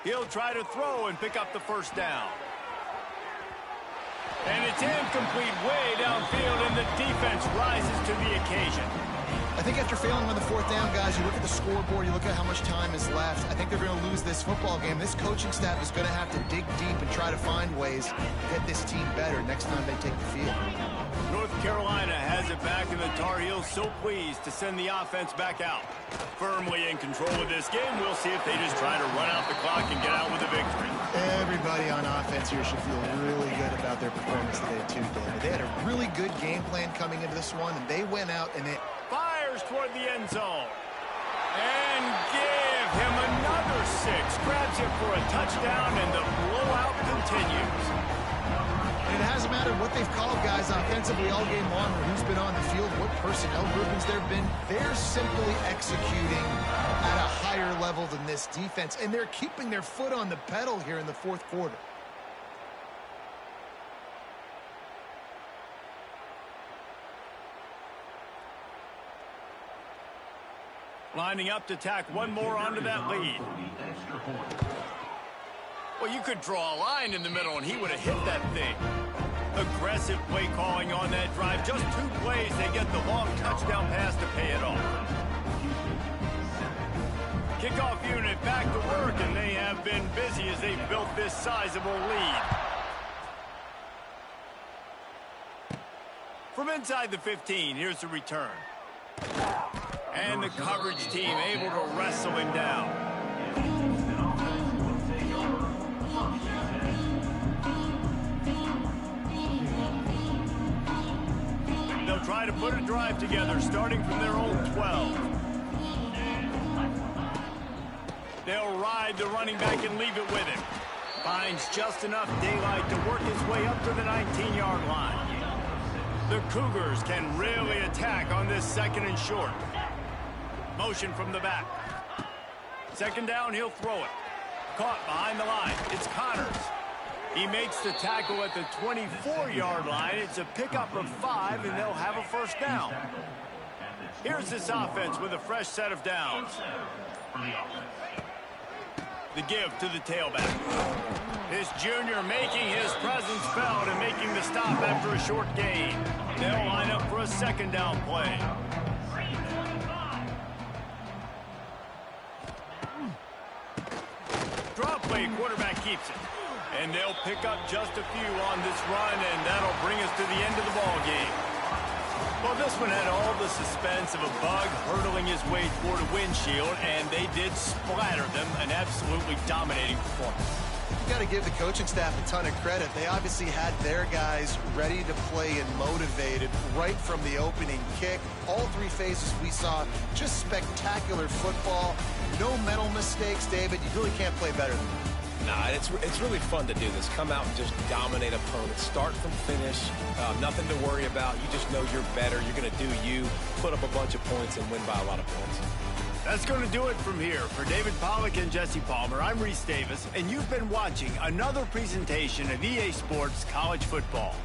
He'll try to throw and pick up the 1st down. And it's incomplete way downfield, and the defense rises to the occasion. I think after failing on the 4th down, guys, you look at the scoreboard, you look at how much time is left. I think they're going to lose this football game. This coaching staff is going to have to dig deep and try to find ways to get this team better next time they take the field. North Carolina has it back, and the Tar Heels so pleased to send the offense back out. Firmly in control of this game. We'll see if they just try to run out the clock and get out with a victory. Everybody on offense here should feel really good about their performance today, too, David. They had a really good game plan coming into this one, and they went out and it fires toward the end zone. And give him another 6. Grabs him for a touchdown, and the blowout continues. And it hasn't mattered what they've called, guys, offensively all game long, or who's been on the field, what personnel groupings there have been. They're simply executing at a higher level than this defense, and they're keeping their foot on the pedal here in the 4th quarter. Lining up to tack one more onto that lead. Well, you could draw a line in the middle, and he would have hit that thing. Aggressive play calling on that drive. Just 2 plays, they get the long touchdown pass to pay it off. Kickoff unit back to work, and they have been busy as they've built this sizable lead. From inside the 15, here's the return. And the coverage team able to wrestle him down. They'll try to put a drive together starting from their own 12. They'll ride the running back and leave it with him. Finds just enough daylight to work his way up to the 19-yard line. The Cougars can really attack on this 2nd and short. Motion from the back. 2nd down, he'll throw it. Caught behind the line. It's Connors. He makes the tackle at the 24-yard line. It's a pickup of 5, and they'll have a 1st down. Here's this offense with a fresh set of downs. The give to the tailback. This junior making his presence felt and making the stop after a short gain. They'll line up for a 2nd down play. Draw play, quarterback keeps it. And they'll pick up just a few on this run, and that'll bring us to the end of the ball game. Well, this one had all the suspense of a bug hurtling his way toward a windshield, and they did splatter them. An absolutely dominating performance. got to give the coaching staff a ton of credit. They obviously had their guys ready to play and motivated right from the opening kick. All three phases we saw just spectacular football. No mental mistakes, David. You really can't play better than that. Nah, it's really fun to do this. Come out and just dominate opponents. Start from finish. Nothing to worry about. You just know you're better. You're going to do you, put up a bunch of points, and win by a lot of points. That's going to do it from here. For David Pollack and Jesse Palmer, I'm Reese Davis, and you've been watching another presentation of EA Sports College Football.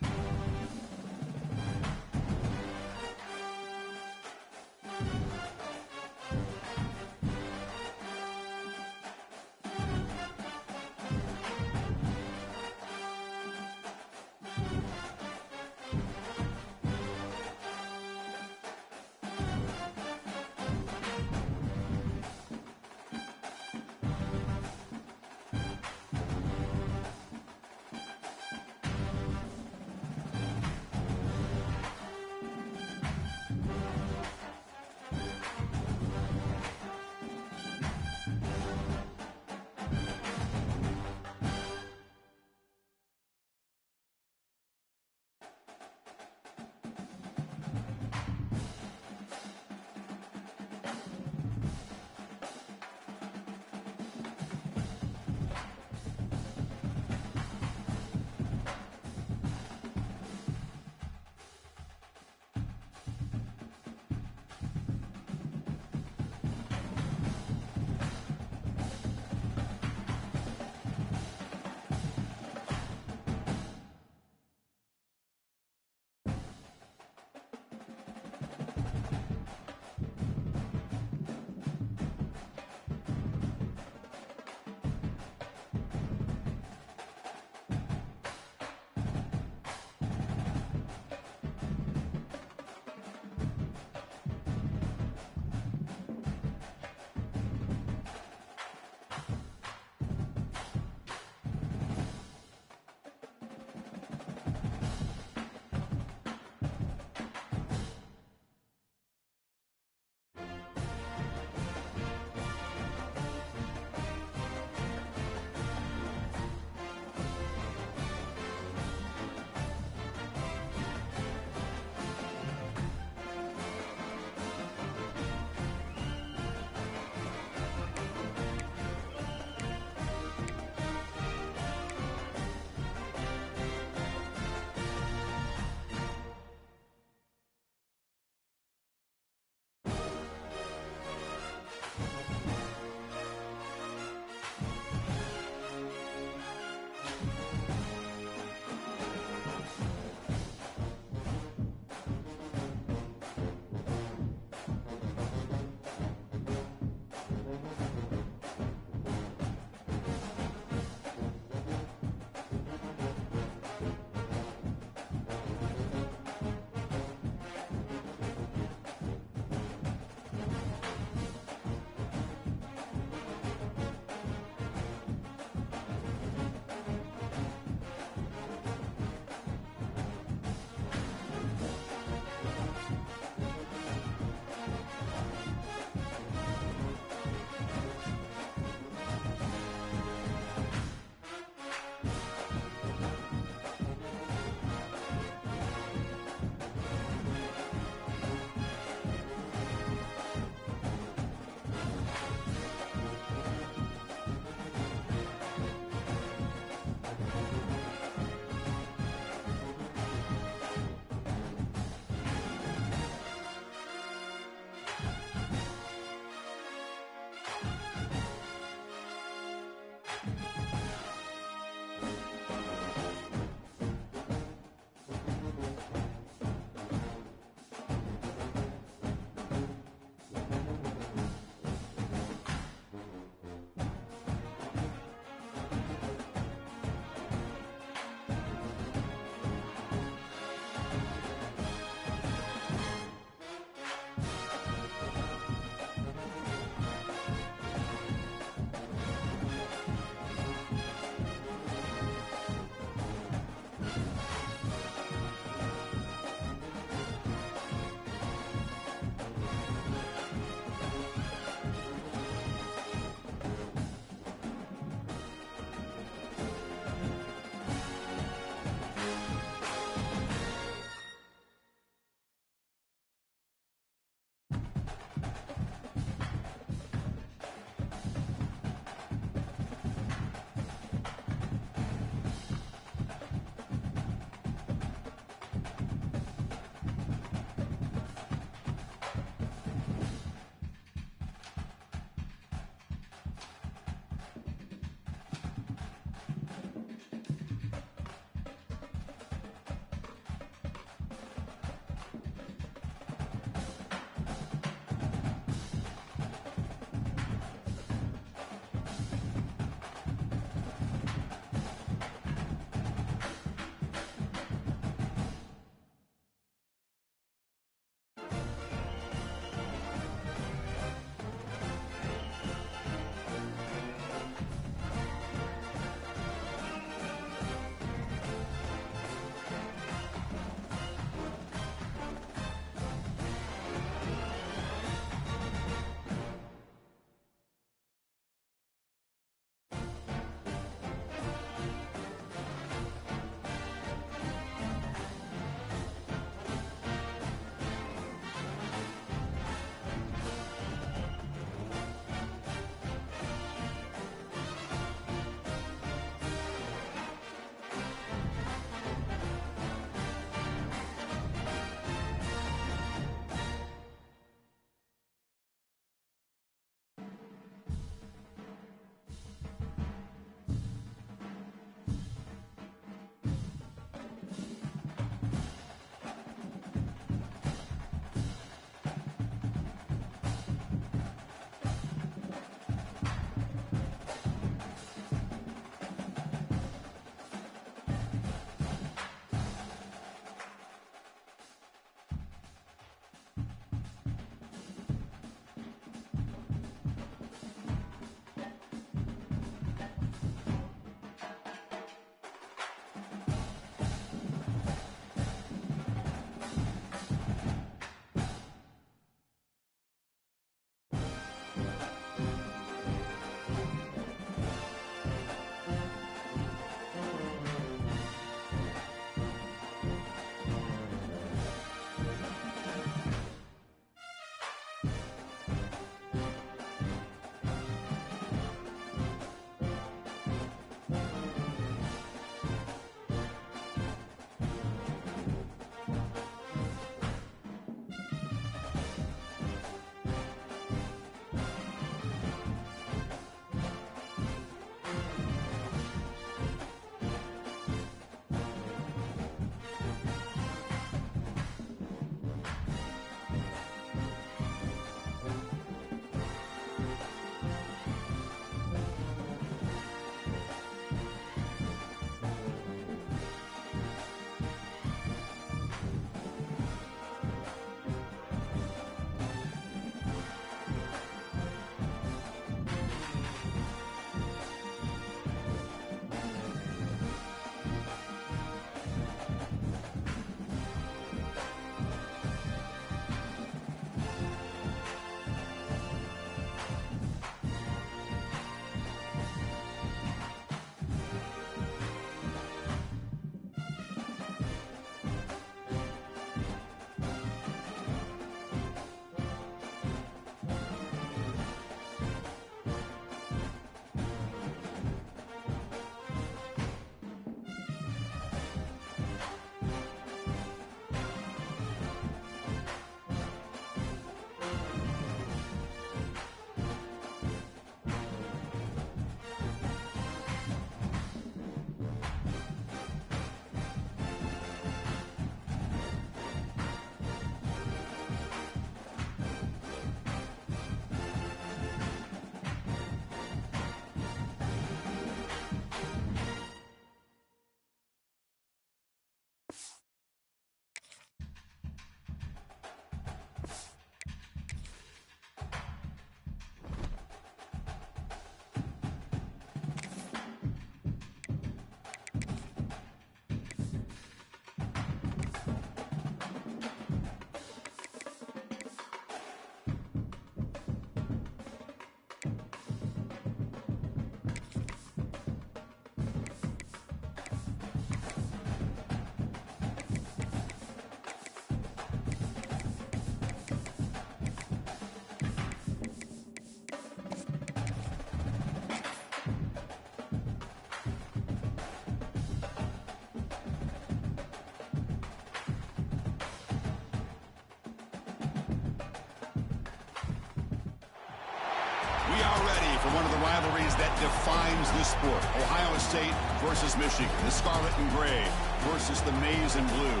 We are ready for one of the rivalries that defines this sport. Ohio State versus Michigan. The scarlet and gray versus the maize and blue.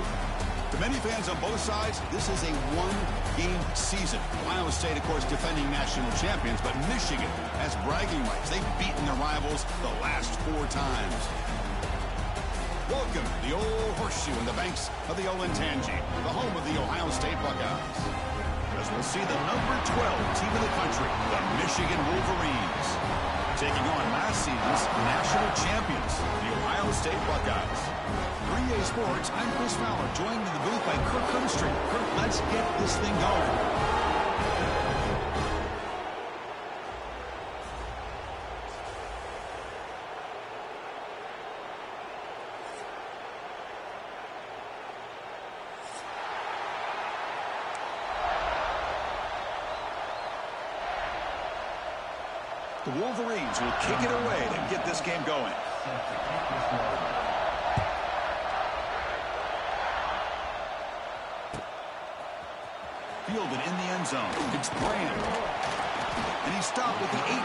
To many fans on both sides, this is a one-game season. Ohio State, of course, defending national champions, but Michigan has bragging rights. They've beaten their rivals the last 4 times. Welcome to the old horseshoe in the banks of the Olentangy, the home of the Ohio State Buckeyes. As we'll see the number 12 team in the country, the Michigan Wolverines, taking on last season's national champions, the Ohio State Buckeyes. 3A Sports, I'm Chris Fowler, joined in the booth by Kirk Herbstreit. Kirk, let's get this thing going. The Wolverines will kick it away to get this game going. Fielded in the end zone. It's Brand. And he stopped with the 18.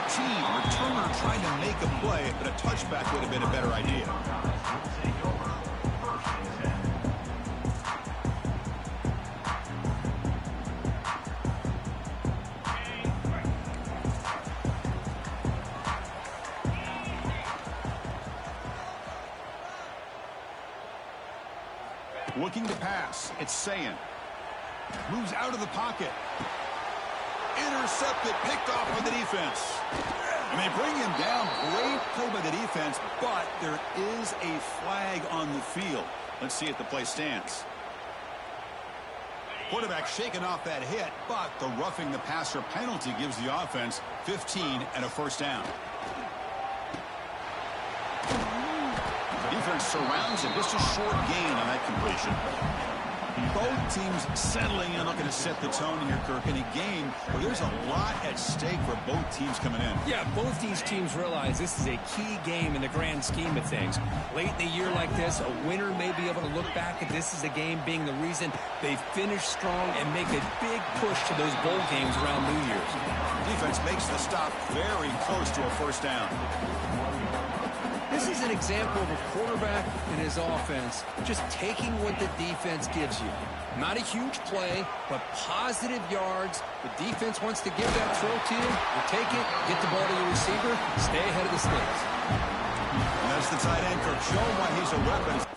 Returner trying to make a play, but a touchback would have been a better idea. Looking to pass. It's Sayin. Moves out of the pocket. Intercepted. Picked off by the defense. And they bring him down. Great play by the defense, but there is a flag on the field. Let's see if the play stands. Quarterback shaking off that hit, but the roughing the passer penalty gives the offense 15 and a first down. Defense surrounds him. Just a short gain on that completion. Both teams settling in, looking to set the tone here, Kirk, in a game where there's a lot at stake for both teams coming in. Yeah, both these teams realize this is a key game in the grand scheme of things. Late in a year like this, a winner may be able to look back at this as a game being the reason they finish strong and make a big push to those bowl games around New Year's. Defense makes the stop very close to a first down. This is an example of a quarterback and his offense just taking what the defense gives you. Not a huge play, but positive yards. The defense wants to give that throw to you. You take it, get the ball to the receiver, stay ahead of the sticks. And that's the tight end, Kirk, showing why he's a weapon.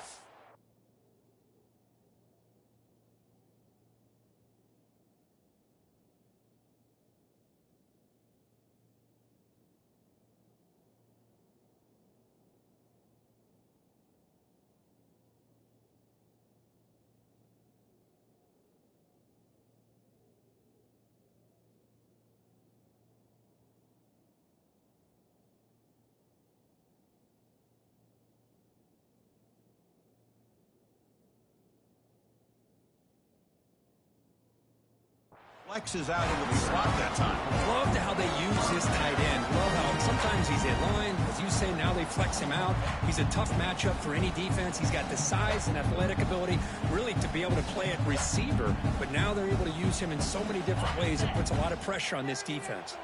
Flexes out into the slot that time. Loved how they use his tight end. Love how sometimes he's in line. As you say, now they flex him out. He's a tough matchup for any defense. He's got the size and athletic ability really to be able to play at receiver. But now they're able to use him in so many different ways. It puts a lot of pressure on this defense.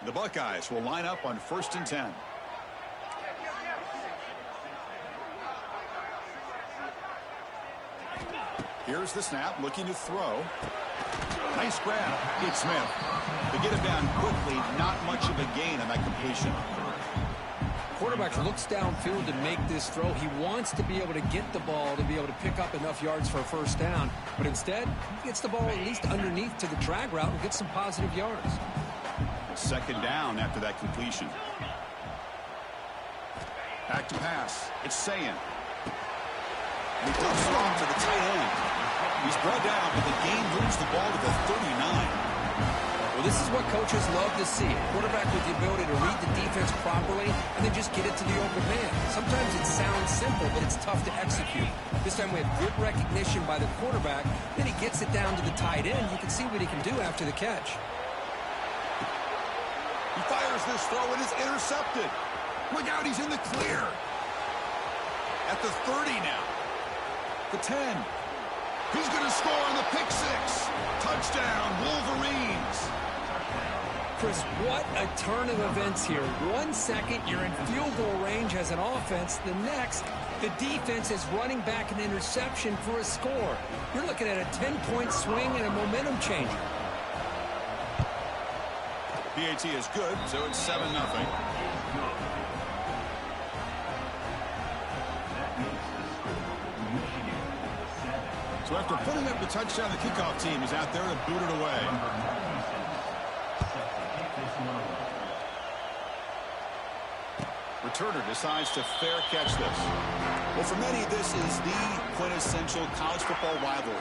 The Buckeyes will line up on 1st and 10. Here's the snap, looking to throw. Nice grab. It's Smith. To get him down quickly, not much of a gain on that completion. Quarterback looks downfield to make this throw. He wants to be able to get the ball to be able to pick up enough yards for a first down. But instead, he gets the ball at least underneath to the drag route and gets some positive yards. 2nd down after that completion. Back to pass. It's Sayin. And he dumps it off to the tight end. He's brought down, but the game moves the ball to the 39. Well, this is what coaches love to see. A quarterback with the ability to read the defense properly and then just get it to the open man. Sometimes it sounds simple, but it's tough to execute. This time we have good recognition by the quarterback. Then he gets it down to the tight end. You can see what he can do after the catch. He fires this throw and it's intercepted. Look out, he's in the clear. At the 30 now. The 10. He's going to score on the pick six. Touchdown, Wolverines. Chris, what a turn of events here. 1 second, you're in field goal range as an offense. The next, the defense is running back an interception for a score. You're looking at a 10-point swing and a momentum changer. PAT is good, so it's 7-0. So after putting up the touchdown, the kickoff team is out there to boot it away. Returner decides to fair catch this. Well, for many, this is the quintessential college football rivalry.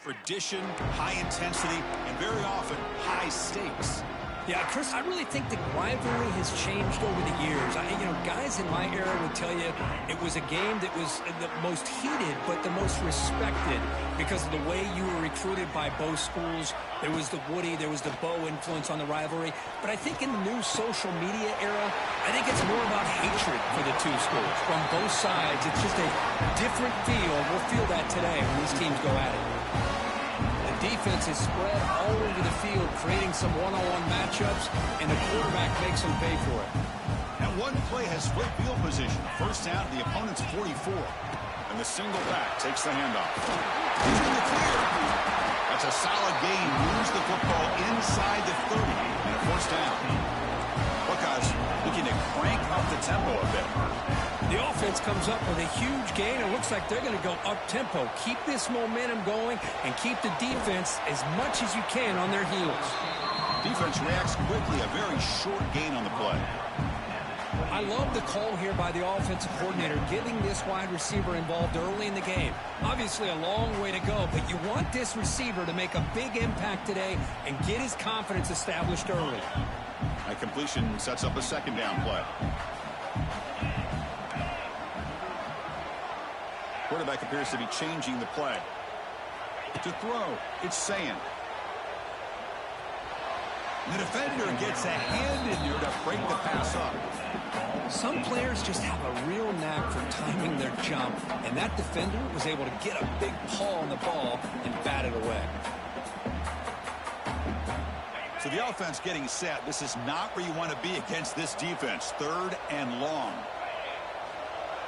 Tradition, high intensity, and very often high stakes. Yeah, Chris, I really think the rivalry has changed over the years. Guys in my era would tell you it was a game that was the most heated but the most respected because of the way you were recruited by both schools. There was the Woody, there was the Bo influence on the rivalry. But I think in the new social media era, I think it's more about hatred for the two schools. From both sides, it's just a different feel. We'll feel that today when these teams go at it. Defense is spread all over the field, creating some one-on-one matchups, and the quarterback makes them pay for it. And one play has split field position. First down to the opponent's 44. And the single back takes the handoff. He's in the clear. That's a solid gain. Moves the football inside the 30. And a first down. Buckeyes looking to crank up the tempo a bit. The offense comes up with a huge gain. It looks like they're going to go up-tempo. Keep this momentum going and keep the defense as much as you can on their heels. Defense reacts quickly. A very short gain on the play. I love the call here by the offensive coordinator, getting this wide receiver involved early in the game. Obviously a long way to go, but you want this receiver to make a big impact today and get his confidence established early. That completion sets up a second down play. Quarterback appears to be changing the play. To throw, it's Sayin. The defender gets a hand in there to break the pass up. Some players just have a real knack for timing their jump, and that defender was able to get a big paw on the ball and bat it away. So the offense getting set. This is not where you want to be against this defense. 3rd and long.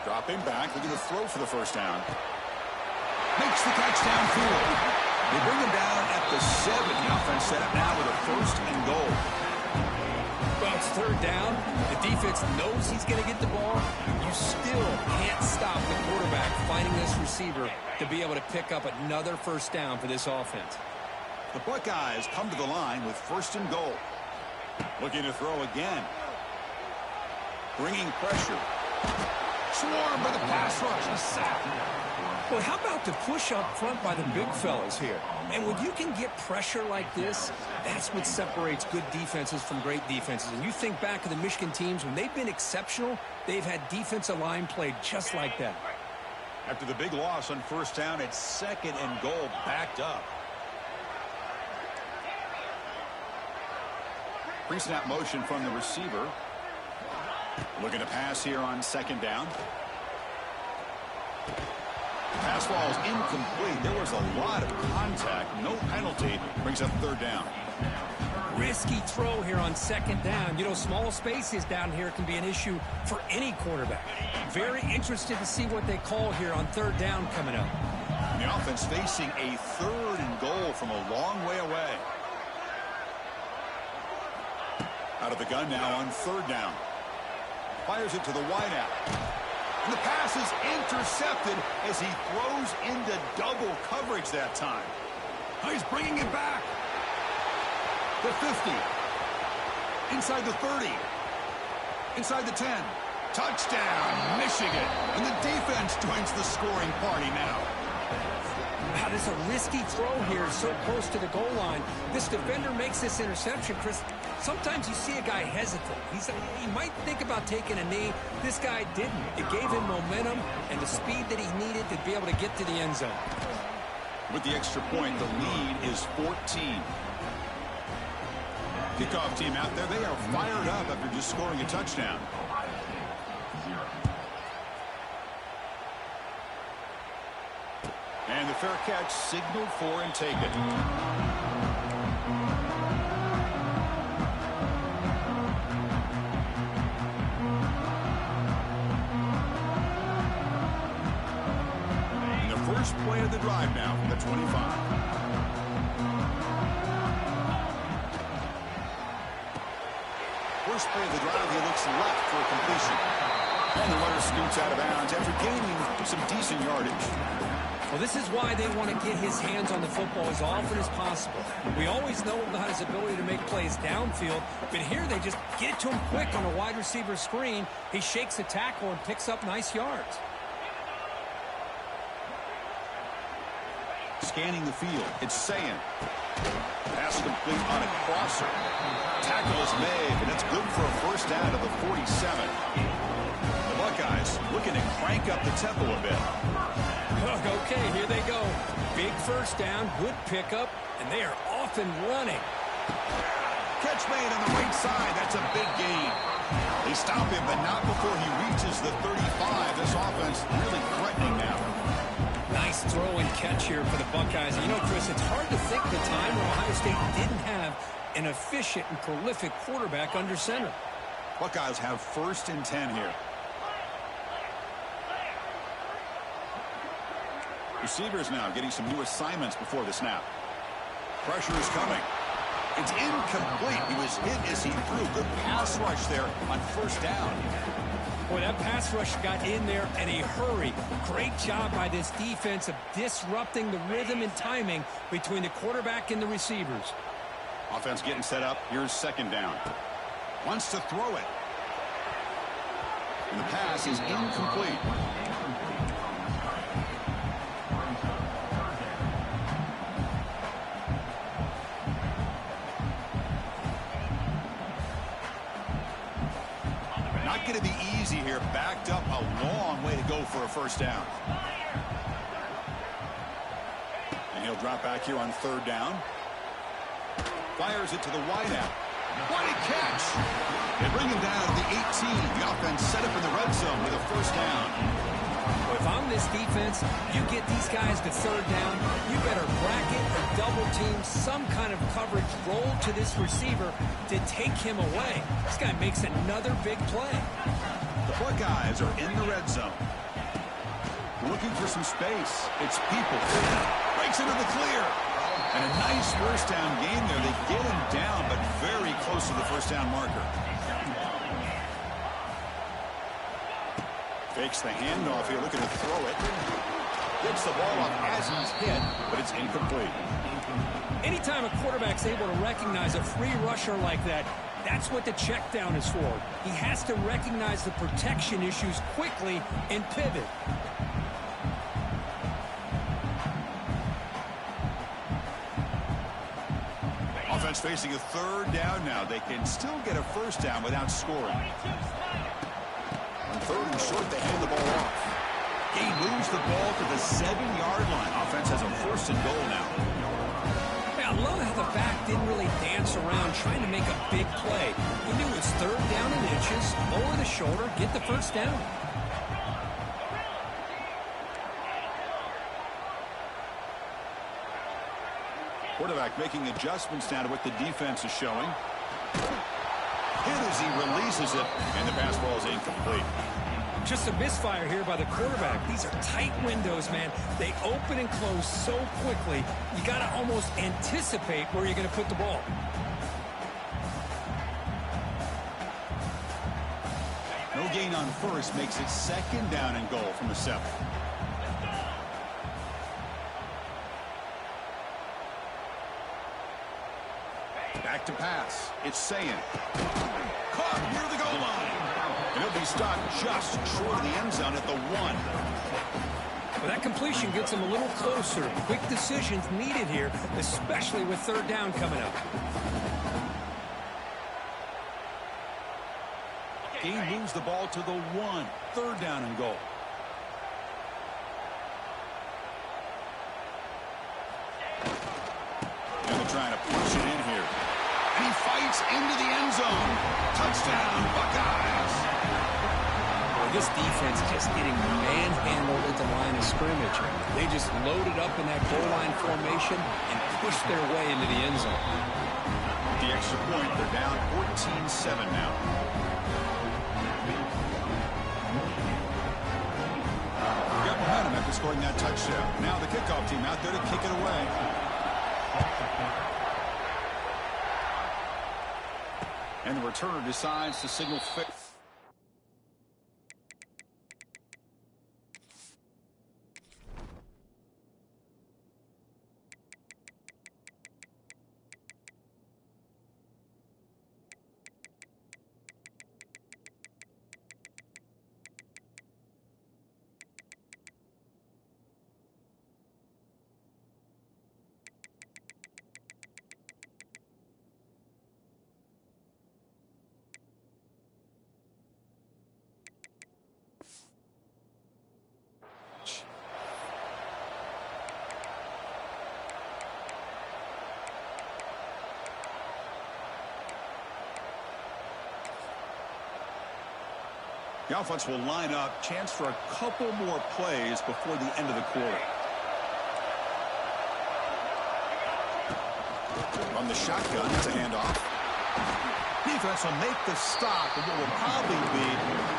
Dropping back, looking to throw for the first down. Makes the touchdown field. They bring him down at the 7. The offense set up now with a 1st and goal. Well, it's 3rd down. The defense knows he's going to get the ball. You still can't stop the quarterback finding this receiver to be able to pick up another first down for this offense. The Buckeyes come to the line with 1st and goal. Looking to throw again. Bringing pressure. Swarm by the pass rush. A sack. Well, how about the push up front by the big fellas here? And when you can get pressure like this, that's what separates good defenses from great defenses. And you think back to the Michigan teams, when they've been exceptional, they've had defensive line play just like that. After the big loss on first down, it's 2nd and goal, backed up. Pre-snap motion from the receiver. Looking to pass here on 2nd down. Pass ball is incomplete. There was a lot of contact. No penalty. Brings up 3rd down. Risky throw here on 2nd down. You know, small spaces down here can be an issue for any quarterback. Very interested to see what they call here on 3rd down coming up. And the offense facing a 3rd and goal from a long way away. Out of the gun now on 3rd down. Fires it to the wideout. And the pass is intercepted as he throws into double coverage that time. Oh, he's bringing it back. The 50. Inside the 30. Inside the 10. Touchdown, Michigan. And the defense joins the scoring party now. Wow, there's a risky throw here so close to the goal line. This defender makes this interception, Chris. Sometimes you see a guy hesitate. He might think about taking a knee. This guy didn't. It gave him momentum and the speed that he needed to be able to get to the end zone. With the extra point, the lead is 14. Kickoff team out there, they are fired up after just scoring a touchdown. And the fair catch signaled for and taken. And the first play of the drive now from the 25. First play of the drive, he looks left for a completion. And the runner scoots out of bounds after gaining some decent yardage. Well, this is why they want to get his hands on the football as often as possible. We always know about his ability to make plays downfield, but here they just get it to him quick on a wide receiver screen. He shakes the tackle and picks up nice yards. Scanning the field, it's Sayin. Pass complete on a crosser. Tackle is made, and it's good for a first down to the 47. The Buckeyes looking to crank up the tempo a bit. Okay, here they go. Big first down, good pickup, and they are off and running. Catch made on the right side. That's a big gain. They stop him, but not before he reaches the 35. This offense really threatening now. Nice throw and catch here for the Buckeyes. You know, Chris, it's hard to think the time where Ohio State didn't have an efficient and prolific quarterback under center. Buckeyes have 1st and 10 here. Receivers now getting some new assignments before the snap. Pressure is coming. It's incomplete. He was hit as he threw. Good pass rush there on first down. Boy, that pass rush got in there in a hurry. Great job by this defense of disrupting the rhythm and timing between the quarterback and the receivers. Offense getting set up. Here's second down. Wants to throw it. And the pass is incomplete. Not going to be easy here. Backed up a long way to go for a first down. And he'll drop back here on third down. Fires it to the wideout. What a catch! They bring him down to the 18. The offense set up in the red zone with a first down. Well, if I'm this defense, you get these guys to third down, you better bracket or double team some kind of coverage roll to this receiver to take him away. This guy makes another big play. The Buckeyes are in the red zone. Looking for some space. It's people. Breaks into the clear. And a nice first down game there. They get him down, but very close to the first down marker. Fakes the handoff here, looking to throw it. Gets the ball off as he's hit, but it's incomplete. Anytime a quarterback's able to recognize a free rusher like that, that's what the check down is for. He has to recognize the protection issues quickly and pivot. Offense facing a third down now. They can still get a first down without scoring. On third and short, they hand the ball off. He moves the ball to the 7-yard line. Offense has a first and goal now. I love how the back didn't really dance around trying to make a big play. He knew it's third down in inches, lower the shoulder, get the first down. Quarterback making adjustments now to what the defense is showing. Hit as he releases it, and the pass ball is incomplete. Just a misfire here by the quarterback. These are tight windows, man. They open and close so quickly, you got to almost anticipate where you're going to put the ball. No gain on first makes it second down and goal from the 7. Back to pass. It's Sayin. Caught near the goal line. And he'll be stopped just short of the end zone at the 1. Well, that completion gets him a little closer. Quick decisions needed here, especially with third down coming up. He moves the ball to the 1. Third down and goal. And they're trying to push it in here. And he fights into the end zone. Touchdown, Buckeyes. Well, this defense is just getting manhandled at the line of scrimmage. They just loaded up in that goal line formation and pushed their way into the end zone. With the extra point, they're down 14-7 now. Got momentum after scoring that touchdown. Now the kickoff team out there to kick it away. And the returner decides to signal fit. The offense will line up. Chance for a couple more plays before the end of the quarter. From the shotgun, it's a handoff. Defense will make the stop, and what will probably be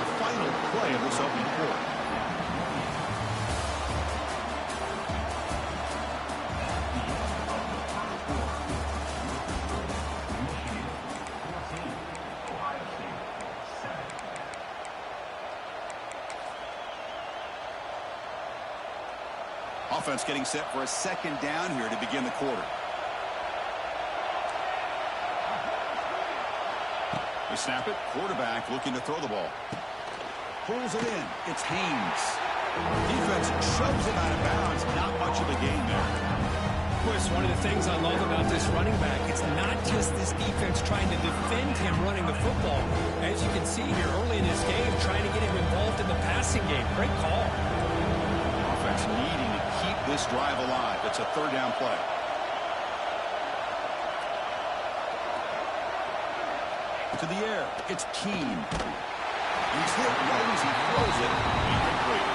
the final play of this opening quarter. Offense getting set for a second down here to begin the quarter. They snap it. Quarterback looking to throw the ball. Pulls it in. It's Haynes. Defense shoves it out of bounds. Not much of a gain there. Of course, one of the things I love about this running back, it's not just this defense trying to defend him running the football. As you can see here early in this game, trying to get him involved in the passing game. Great call. Offense needing to keep this drive alive. It's a third down play. To the air. It's Keene. He's hit right as he throws it. Incomplete.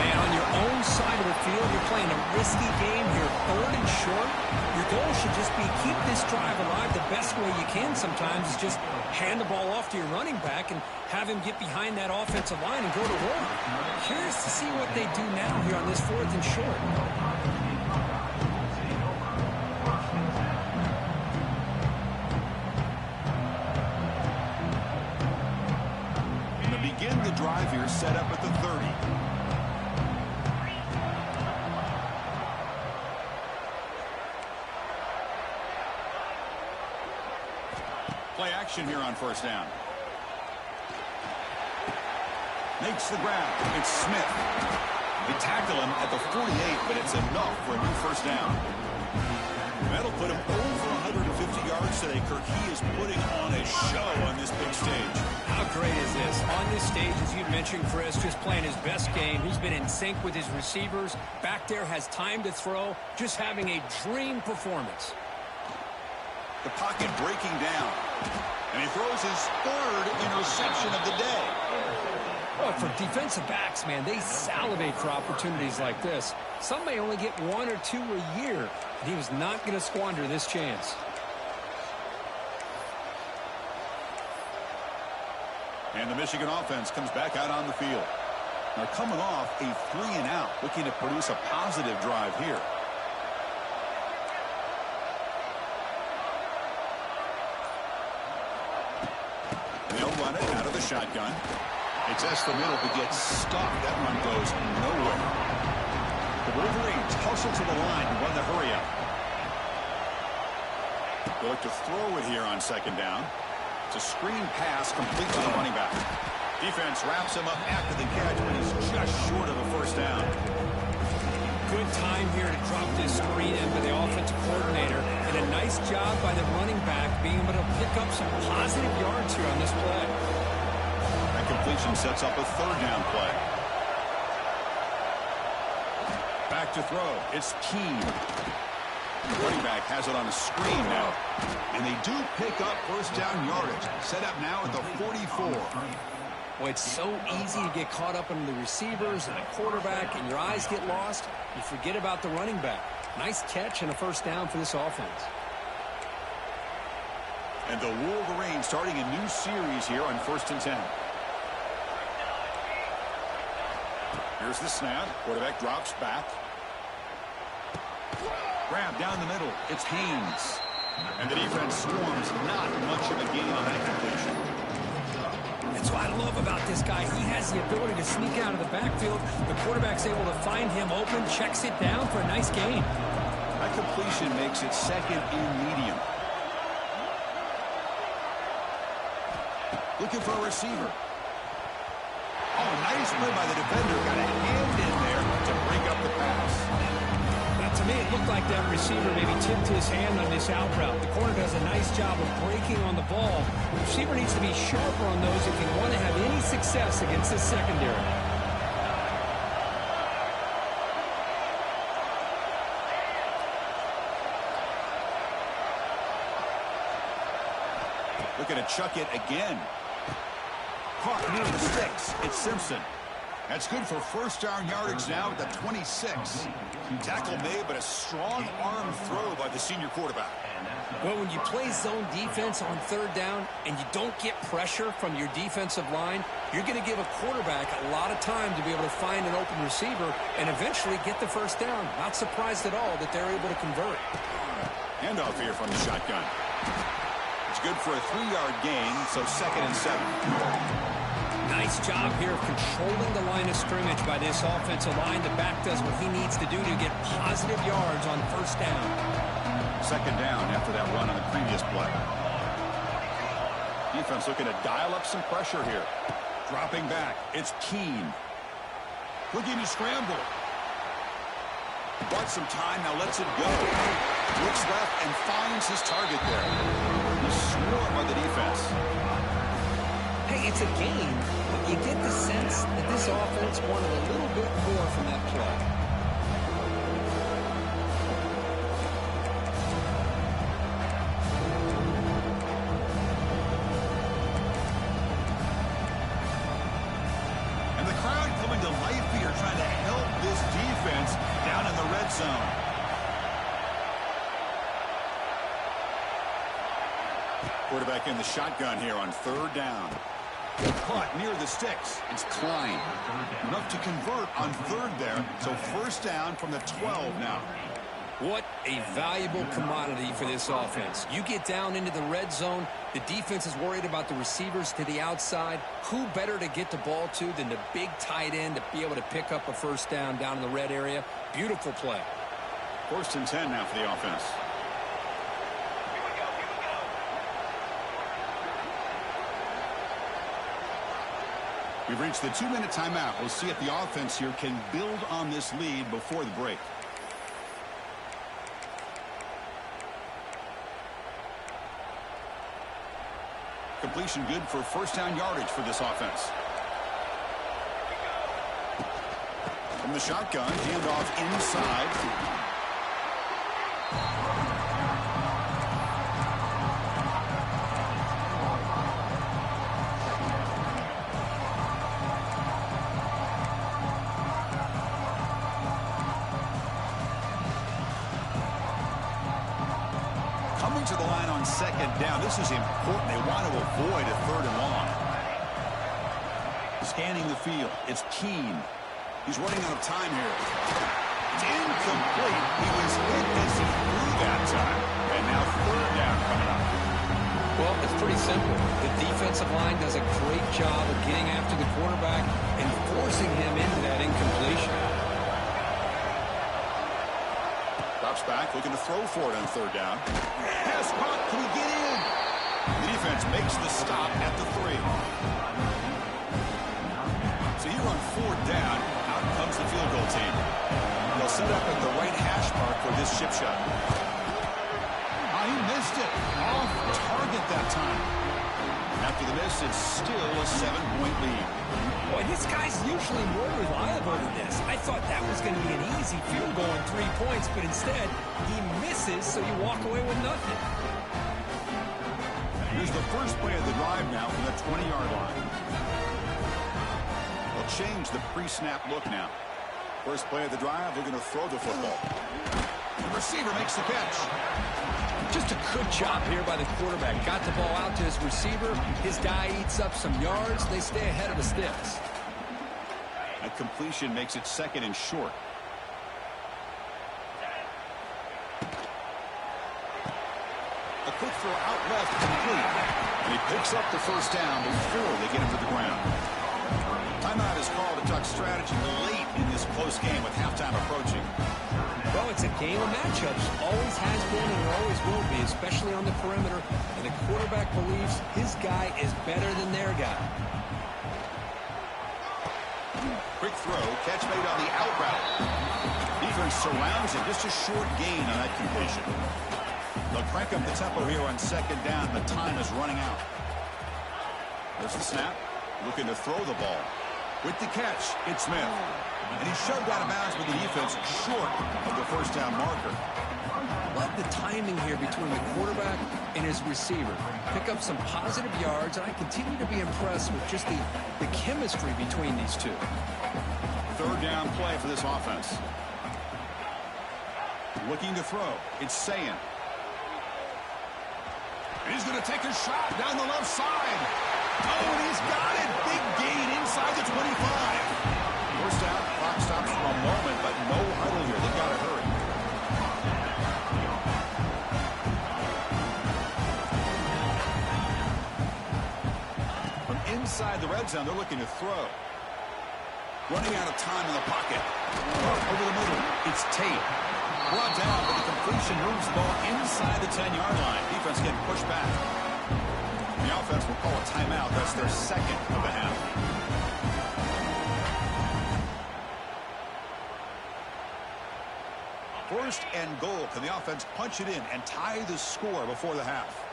Man, on your own side of the field, you're playing a risky game here. Third and short. Your goal should just be keep this drive alive the best way you can sometimes is just hand the ball off to your running back and have him get behind that offensive line and go to work. Curious to see what they do now here on this fourth and short. Begin the drive here, set up at the 30. Play action here on first down. Makes the grab. It's Smith. They tackle him at the 48, but it's enough for a new first down. That'll put him over 150 yards today. Kirk, he is putting on a show on this big stage. How great is this? On this stage, as you mentioned, Chris, just playing his best game. He's been in sync with his receivers. Back there, has time to throw. Just having a dream performance. The pocket breaking down. And he throws his third interception of the day. Well, for defensive backs, man, they salivate for opportunities like this. Some may only get one or two a year. And he was not going to squander this chance. And the Michigan offense comes back out on the field. They're coming off a 3-and-out, looking to produce a positive drive here. They'll run it out of the shotgun. It's Espamido who gets stuck. That run goes nowhere. The Wolverines hustle to the line and run the hurry up. They look to throw it here on second down. It's a screen pass complete to the running back. Defense wraps him up after the catch, but he's just short of a first down. Good time here to drop this screen in with the offensive coordinator. And a nice job by the running back being able to pick up some positive yards here on this play. That completion sets up a third down play. Back to throw. It's Keene. The running back has it on a screen now. And they do pick up first down yardage. Set up now at the 44. Well, it's so easy to get caught up in the receivers and the quarterback, and your eyes get lost. You forget about the running back. Nice catch and a first down for this offense. And the Wolverines starting a new series here on 1st and 10. Here's the snap. Quarterback drops back. Grab down the middle. It's Haynes. And the defense swarms. Not much of a gain on that completion. That's what I love about this guy. He has the ability to sneak out of the backfield. The quarterback's able to find him open, checks it down for a nice gain. That completion makes it 2nd and medium. Looking for a receiver. Oh, nice play by the defender. Got a hand in there to break up the pass. Now, to me, it looked like that receiver maybe tipped his hand on this out route. The corner does a nice job of breaking on the ball. The receiver needs to be sharper on those if you want to have any success against this secondary. Looking to chuck it again. Caught near the sticks. It's Simpson. That's good for first down yardage now at the 26. Tackle made, but a strong arm throw by the senior quarterback. Well, when you play zone defense on 3rd down and you don't get pressure from your defensive line, you're going to give a quarterback a lot of time to be able to find an open receiver and eventually get the first down. Not surprised at all that they're able to convert. Handoff here from the shotgun. It's good for a 3-yard gain, so 2nd and 7. Nice job here of controlling the line of scrimmage by this offensive line. The back does what he needs to do to get positive yards on first down. 2nd down after that run on the previous play. Defense looking to dial up some pressure here. Dropping back. It's Keene. Looking to scramble. Bought some time, now lets it go. Looks left and finds his target there. He's swarmed by the defense. Hey, it's a game, but you get the sense that this offense wanted a little bit more from that play. And the crowd coming to life here, trying to help this defense down in the red zone. Quarterback in the shotgun here on 3rd down. Caught near the sticks. It's Klein. Enough to convert on 3rd there. So first down from the 12 now. What a valuable commodity for this offense. You get down into the red zone, the defense is worried about the receivers to the outside. Who better to get the ball to than the big tight end to be able to pick up a first down in the red area? Beautiful play. 1st and 10 now for the offense. We've reached the 2-minute timeout. We'll see if the offense here can build on this lead before the break. Completion good for first down yardage for this offense. From the shotgun, handoff inside. Coming to the line on 2nd down. This is important. They want to avoid a 3rd and long. Scanning the field. It's Keene. He's running out of time here. It's incomplete. He was hit as he threw that time. And now 3rd down coming up. Well, it's pretty simple. The defensive line does a great job of getting after the quarterback and forcing him into that incompletion. Drops back, looking to throw for it on 3rd down. Pass caught. Can he get in? The defense makes the stop at the 3. So here on 4th down, out comes the field goal team. They'll set up at the right hash mark for this chip shot. He missed it. Off target that time. After the miss, it's still a 7-point lead. Boy, this guy's usually more reliable than this. I thought that was going to be an easy field goal in 3 points, but instead, he misses, so you walk away with nothing. Here's the first play of the drive now from the 20-yard line. They'll change the pre-snap look now. First play of the drive, they're going to throw the football. The receiver makes the catch. Just a good job here by the quarterback. Got the ball out to his receiver. His guy eats up some yards. They stay ahead of the sticks. A completion makes it second and short. A quick throw out left, complete. And he picks up the first down before they get him to the ground. Timeout is called to talk strategy late in this close game with halftime approaching. Well, it's a game of matchups. Always has been and always will be, especially on the perimeter. And the quarterback believes his guy is better than their guy. Quick throw, catch made on the out route. Defense surrounds him, just a short gain on that completion. They'll crank up the tempo here on second down. The time is running out. There's the snap, looking to throw the ball. With the catch, it's Smith. And he's shoved out of bounds with the defense short of the first down marker. Love the timing here between the quarterback and his receiver. Pick up some positive yards, and I continue to be impressed with just the chemistry between these two. Third down play for this offense. Looking to throw. It's Sayin. He's going to take a shot down the left side. Oh, and he's got it. Big gain inside the 25. First down, clock stops for a moment, but no huddle here. They've got to hurry. From inside the red zone, they're looking to throw. Running out of time in the pocket. Over the middle, it's Tate. Brought down, but the completion moves the ball inside the 10-yard line. Defense getting pushed back. The offense will call a timeout. That's their second of the half. First and goal. Can the offense punch it in and tie the score before the half?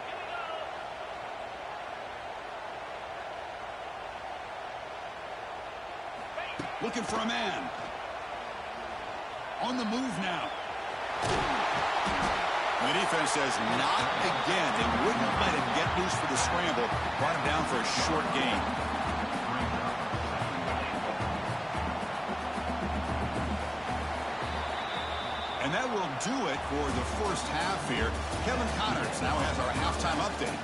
Looking for a man. On the move now. The defense says not again. They wouldn't let him get loose for the scramble. Brought him down for a short gain. And that will do it for the first half here. Kevin Connors now has our halftime update.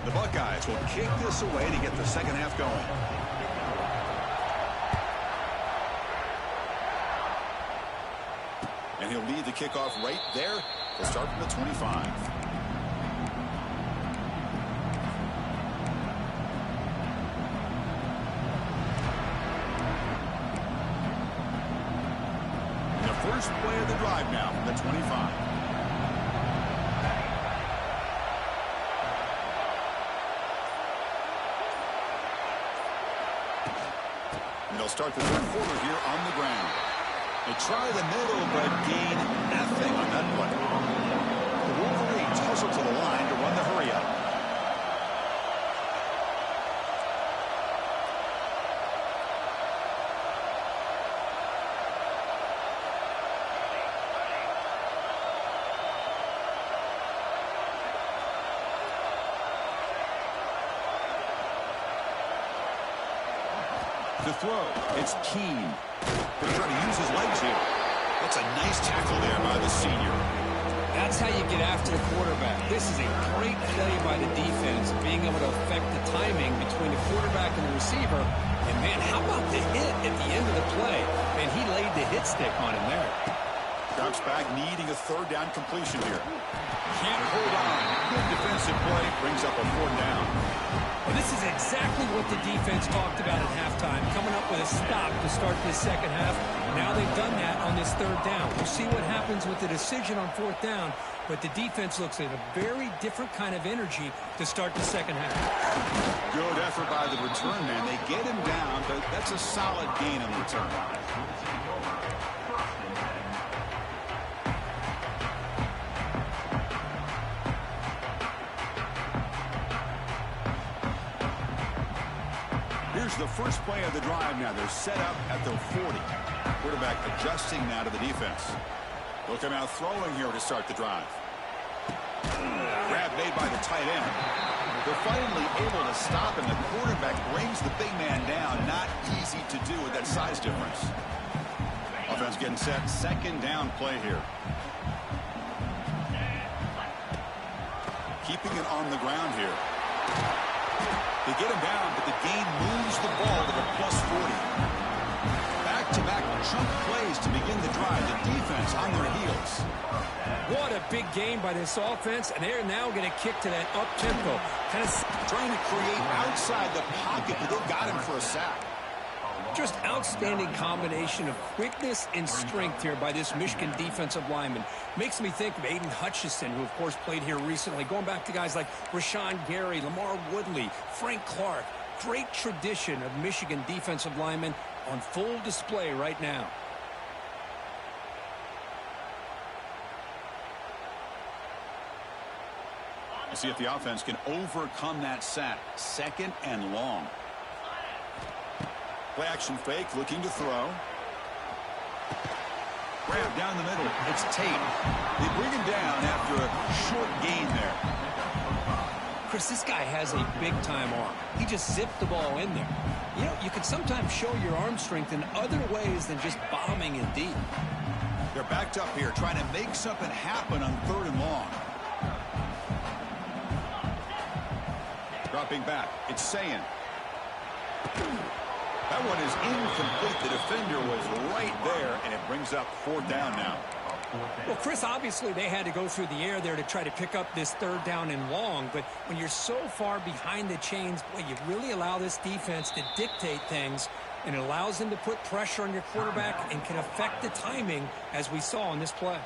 The Buckeyes will kick this away to get the second half going. And he'll lead the kickoff right there. He'll start from the 25. The first play of the drive now from the 25. They'll start the third quarter here on the ground. They try the middle, but gain nothing on that play. The Wolverines hustle to the line to run the hurry up. To throw, it's Keene. Going to try to use his legs here. That's a nice tackle there by the senior. That's how you get after the quarterback. This is a great play by the defense, being able to affect the timing between the quarterback and the receiver. And, man, how about the hit at the end of the play? Man, he laid the hit stick on him there. Drops back, needing a third down completion here. Can't hold on. Good defensive play. Brings up a fourth down. Well, this is exactly what the defense talked about at halftime, coming up with a stop to start this second half. Now they've done that on this third down. We'll see what happens with the decision on fourth down, but the defense looks at a very different kind of energy to start the second half. Good effort by the return man. They get him down, but that's a solid gain on the return. Here's the first play of the drive now. They're set up at the 40. Quarterback adjusting now to the defense. They'll come out throwing here to start the drive. Grab made by the tight end. They're finally able to stop him. The quarterback brings the big man down. Not easy to do with that size difference. Offense getting set. Second down play here. Keeping it on the ground here. They get him down, but the gain moves the ball to the +40. Back-to-back chunk plays to begin the drive. The defense on their heels. What a big game by this offense, and they're now going to kick to that up-tempo. Kind of trying to create outside the pocket, but they got him for a sack. just outstanding combination of quickness and strength here by this Michigan defensive lineman. Makes me think of Aiden Hutchinson, who, of course, played here recently. Going back to guys like Rashawn Gary, Lamar Woodley, Frank Clark. Great tradition of Michigan defensive linemen on full display right now. We'll see if the offense can overcome that sack. Second and long. Play action fake, looking to throw. Grab down the middle. It's Tate. They bring him down after a short gain there. Chris, this guy has a big-time arm. He just zipped the ball in there. You know, you can sometimes show your arm strength in other ways than just bombing it deep. They're backed up here, trying to make something happen on third and long. Dropping back, it's Sayin. That one is incomplete. The defender was right there, and it brings up fourth down now. Well, Chris, obviously they had to go through the air there to try to pick up this third down and long, but when you're so far behind the chains, boy, you really allow this defense to dictate things, and it allows them to put pressure on your quarterback and can affect the timing, as we saw on this play.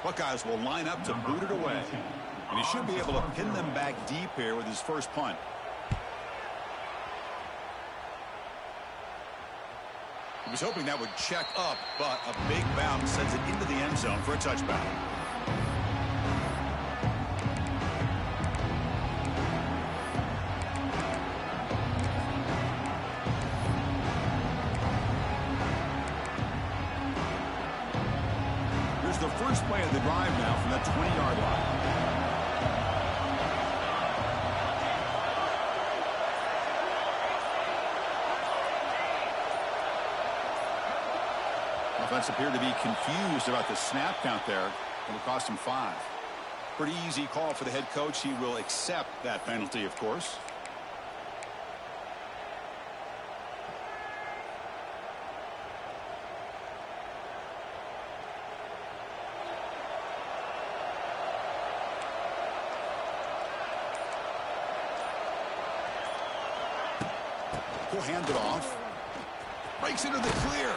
Buckeyes will line up to boot it away, and he should be able to pin them back deep here with his first punt. He was hoping that would check up, but a big bounce sends it into the end zone for a touchback. Here's the first play of the drive now from the 20-yard line. Offense appeared to be confused about the snap count there. It will cost him 5. Pretty easy call for the head coach. He will accept that penalty, of course. He'll hand it off. Breaks into the clear.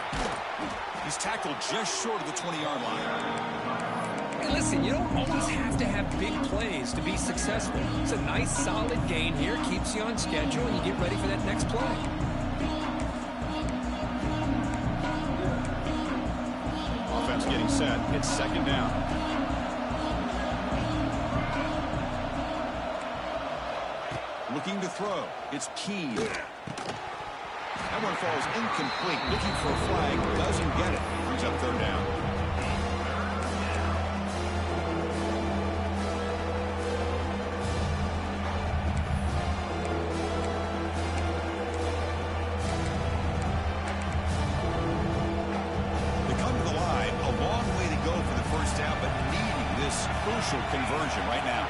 He's tackled just short of the 20-yard line. Hey, listen, you don't always have to have big plays to be successful. It's a nice, solid gain here. Keeps you on schedule, and you get ready for that next play. Offense getting set. It's second down. Looking to throw. It's Key. That one falls incomplete. Looking for a flag. Doesn't get it. Brings up third down. They come to the line. A long way to go for the first down, but needing this crucial conversion right now.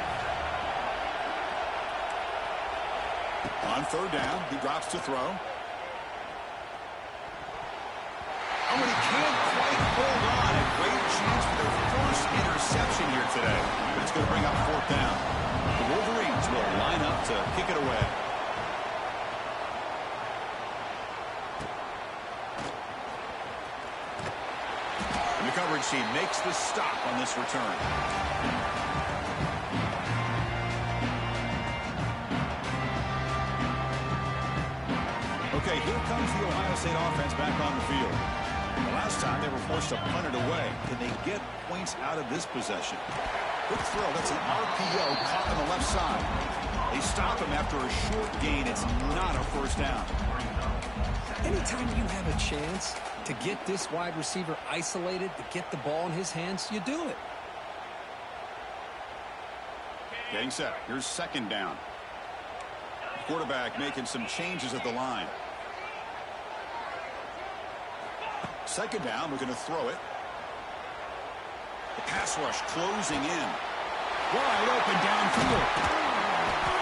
On third down, he drops to throw. Oh, and he can't quite hold on. A great chance for their first interception here today. But it's going to bring up fourth down. The Wolverines will line up to kick it away. And the coverage team makes the stop on this return. Okay, here comes the Ohio State offense back on the field. The last time they were forced to punt it away. Can they get points out of this possession? Quick throw. That's an RPO caught on the left side. They stop him after a short gain. It's not a first down. Anytime you have a chance to get this wide receiver isolated, to get the ball in his hands, you do it. Getting set. Here's second down. Quarterback making some changes at the line. Second down, we're going to throw it. The pass rush closing in. Wide open downfield.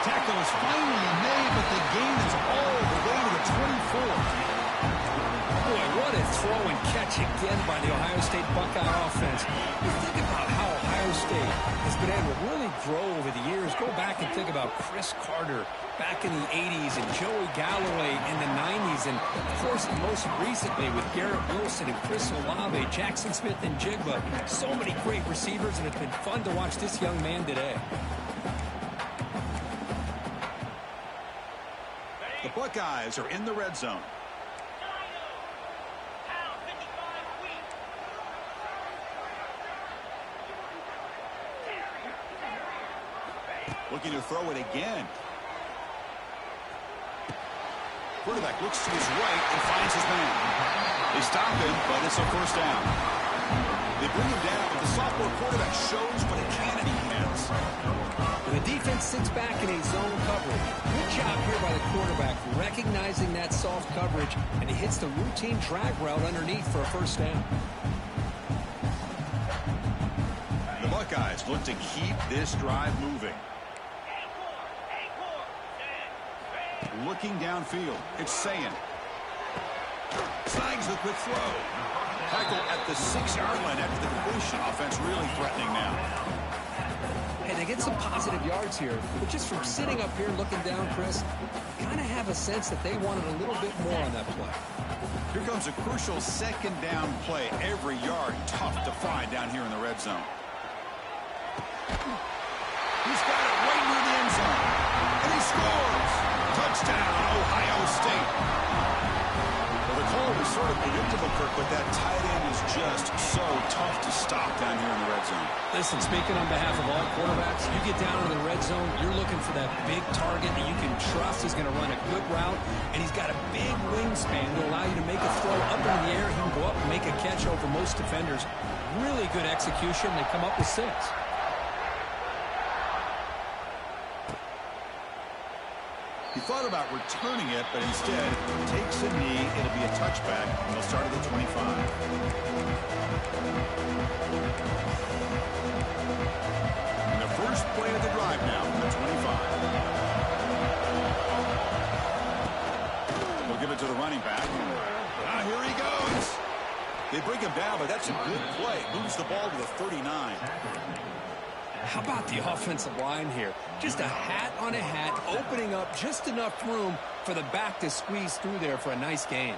Tackle is finally made, but the gain is all the way to the 24. Boy, what a throw and catch again by the Ohio State Buckeye offense. You think about how Ohio State has been able to really grow over the years. Go back and think about Chris Carter back in the 80s and Joey Galloway in the 90s. And, of course, most recently with Garrett Wilson and Chris Olave, Jackson Smith and Jigba. So many great receivers, and it's been fun to watch this young man today. The Buckeyes are in the red zone. Looking to throw it again. Quarterback looks to his right and finds his man. They stop him, but it's a first down. They bring him down, but the sophomore quarterback shows what a cannon he has. And the defense sits back in a zone coverage. Good job here by the quarterback, recognizing that soft coverage, and he hits the routine drag route underneath for a first down. The Buckeyes look to keep this drive moving. Looking downfield, it's Sayin. Slides the quick throw. Tackle at the 6-yard line after the completion. Offense really threatening now. Hey, they get some positive yards here, but just from sitting up here looking down, Chris, kind of have a sense that they wanted a little bit more on that play. Here comes a crucial second down play. Every yard tough to find down here in the red zone. He's got it right near the end zone. And he scores! Touchdown, Ohio State. Well, the call was sort of predictable, Kirk, but that tight end is just so tough to stop down here in the red zone. Listen, speaking on behalf of all quarterbacks, you get down in the red zone, you're looking for that big target that you can trust is going to run a good route, and he's got a big wingspan to allow you to make a throw up in the air. He can go up and make a catch over most defenders. Really good execution. They come up with 6. He thought about returning it, but instead takes a knee. It'll be a touchback. He'll start at the 25. And the first play of the drive now from the 25. We'll give it to the running back. Ah, here he goes. They bring him down, but that's a good play. Moves the ball to the 39. How about the offensive line here? Just a hat on a hat, opening up just enough room for the back to squeeze through there for a nice gain.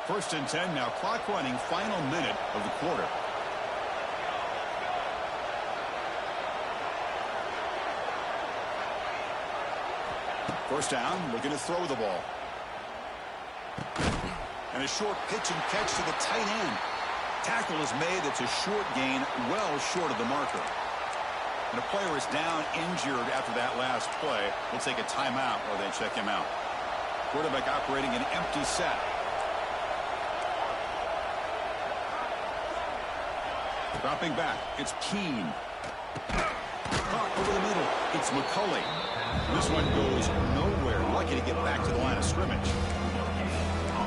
First and 10 now, clock running, final minute of the quarter. First down, looking to throw the ball. And a short pitch and catch to the tight end. Tackle is made. It's a short gain, well short of the marker. And a player is down injured after that last play. We'll take a timeout while they check him out. Quarterback operating an empty set. Dropping back, it's Keene. Caught over the middle, it's McCulley. This one goes nowhere. Lucky to get back to the line of scrimmage.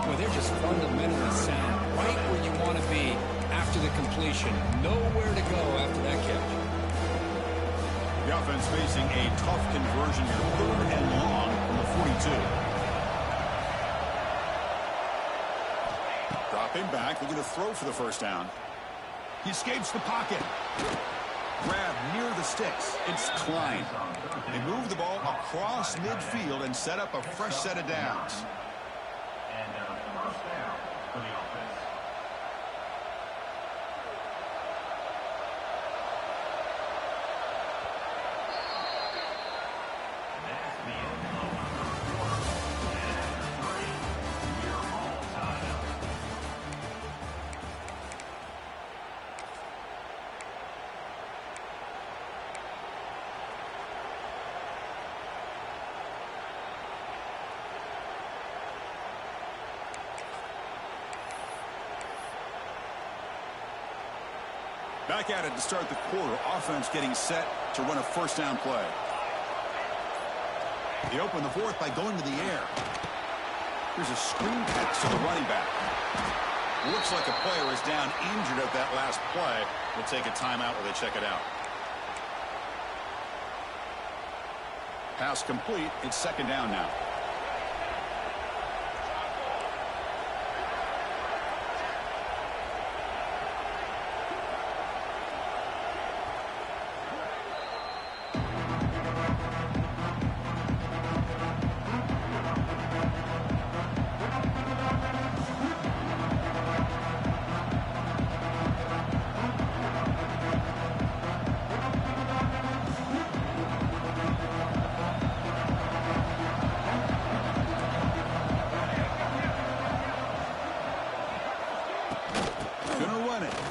Well, they're just fundamentally sound. Right where you want to be after the completion. Nowhere to go after that catch. The offense facing a tough conversion here. 3rd and long from the 42. Dropping back, looking to throw for the first down. He escapes the pocket. Grab near the sticks. It's Klein. They move the ball across midfield and set up a fresh set of downs. Back at it to start the quarter. Offense getting set to run a first down play. They open the fourth by going to the air. Here's a screen pass to the running back. Looks like a player is down injured at that last play. We'll take a timeout while they check it out. Pass complete. It's second down now.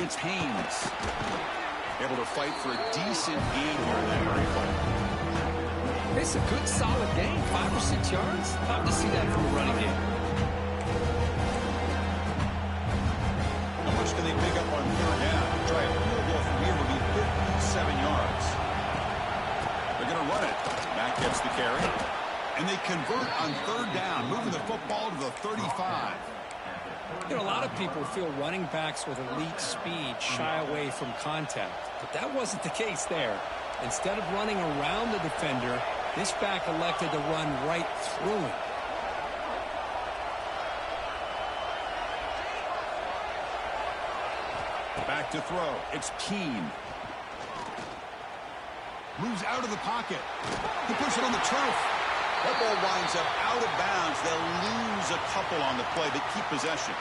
It's Haynes. Able to fight for a decent gain here in that replay. It's a good, solid game. 5 or 6 yards. Hard to see that from a running game. How much can they pick up on third down? Try a field goal from here would be 57 yards. They're going to run it. Mack gets the carry. And they convert on third down, moving the football to the 35. You know, a lot of people feel running backs with elite speed shy away from contact, but that wasn't the case there. Instead of running around the defender, this back elected to run right through him. Back to throw. It's Keene. Moves out of the pocket. He puts it on the turf. That ball winds up out of bounds. They'll lose a couple on the play, but keep possession.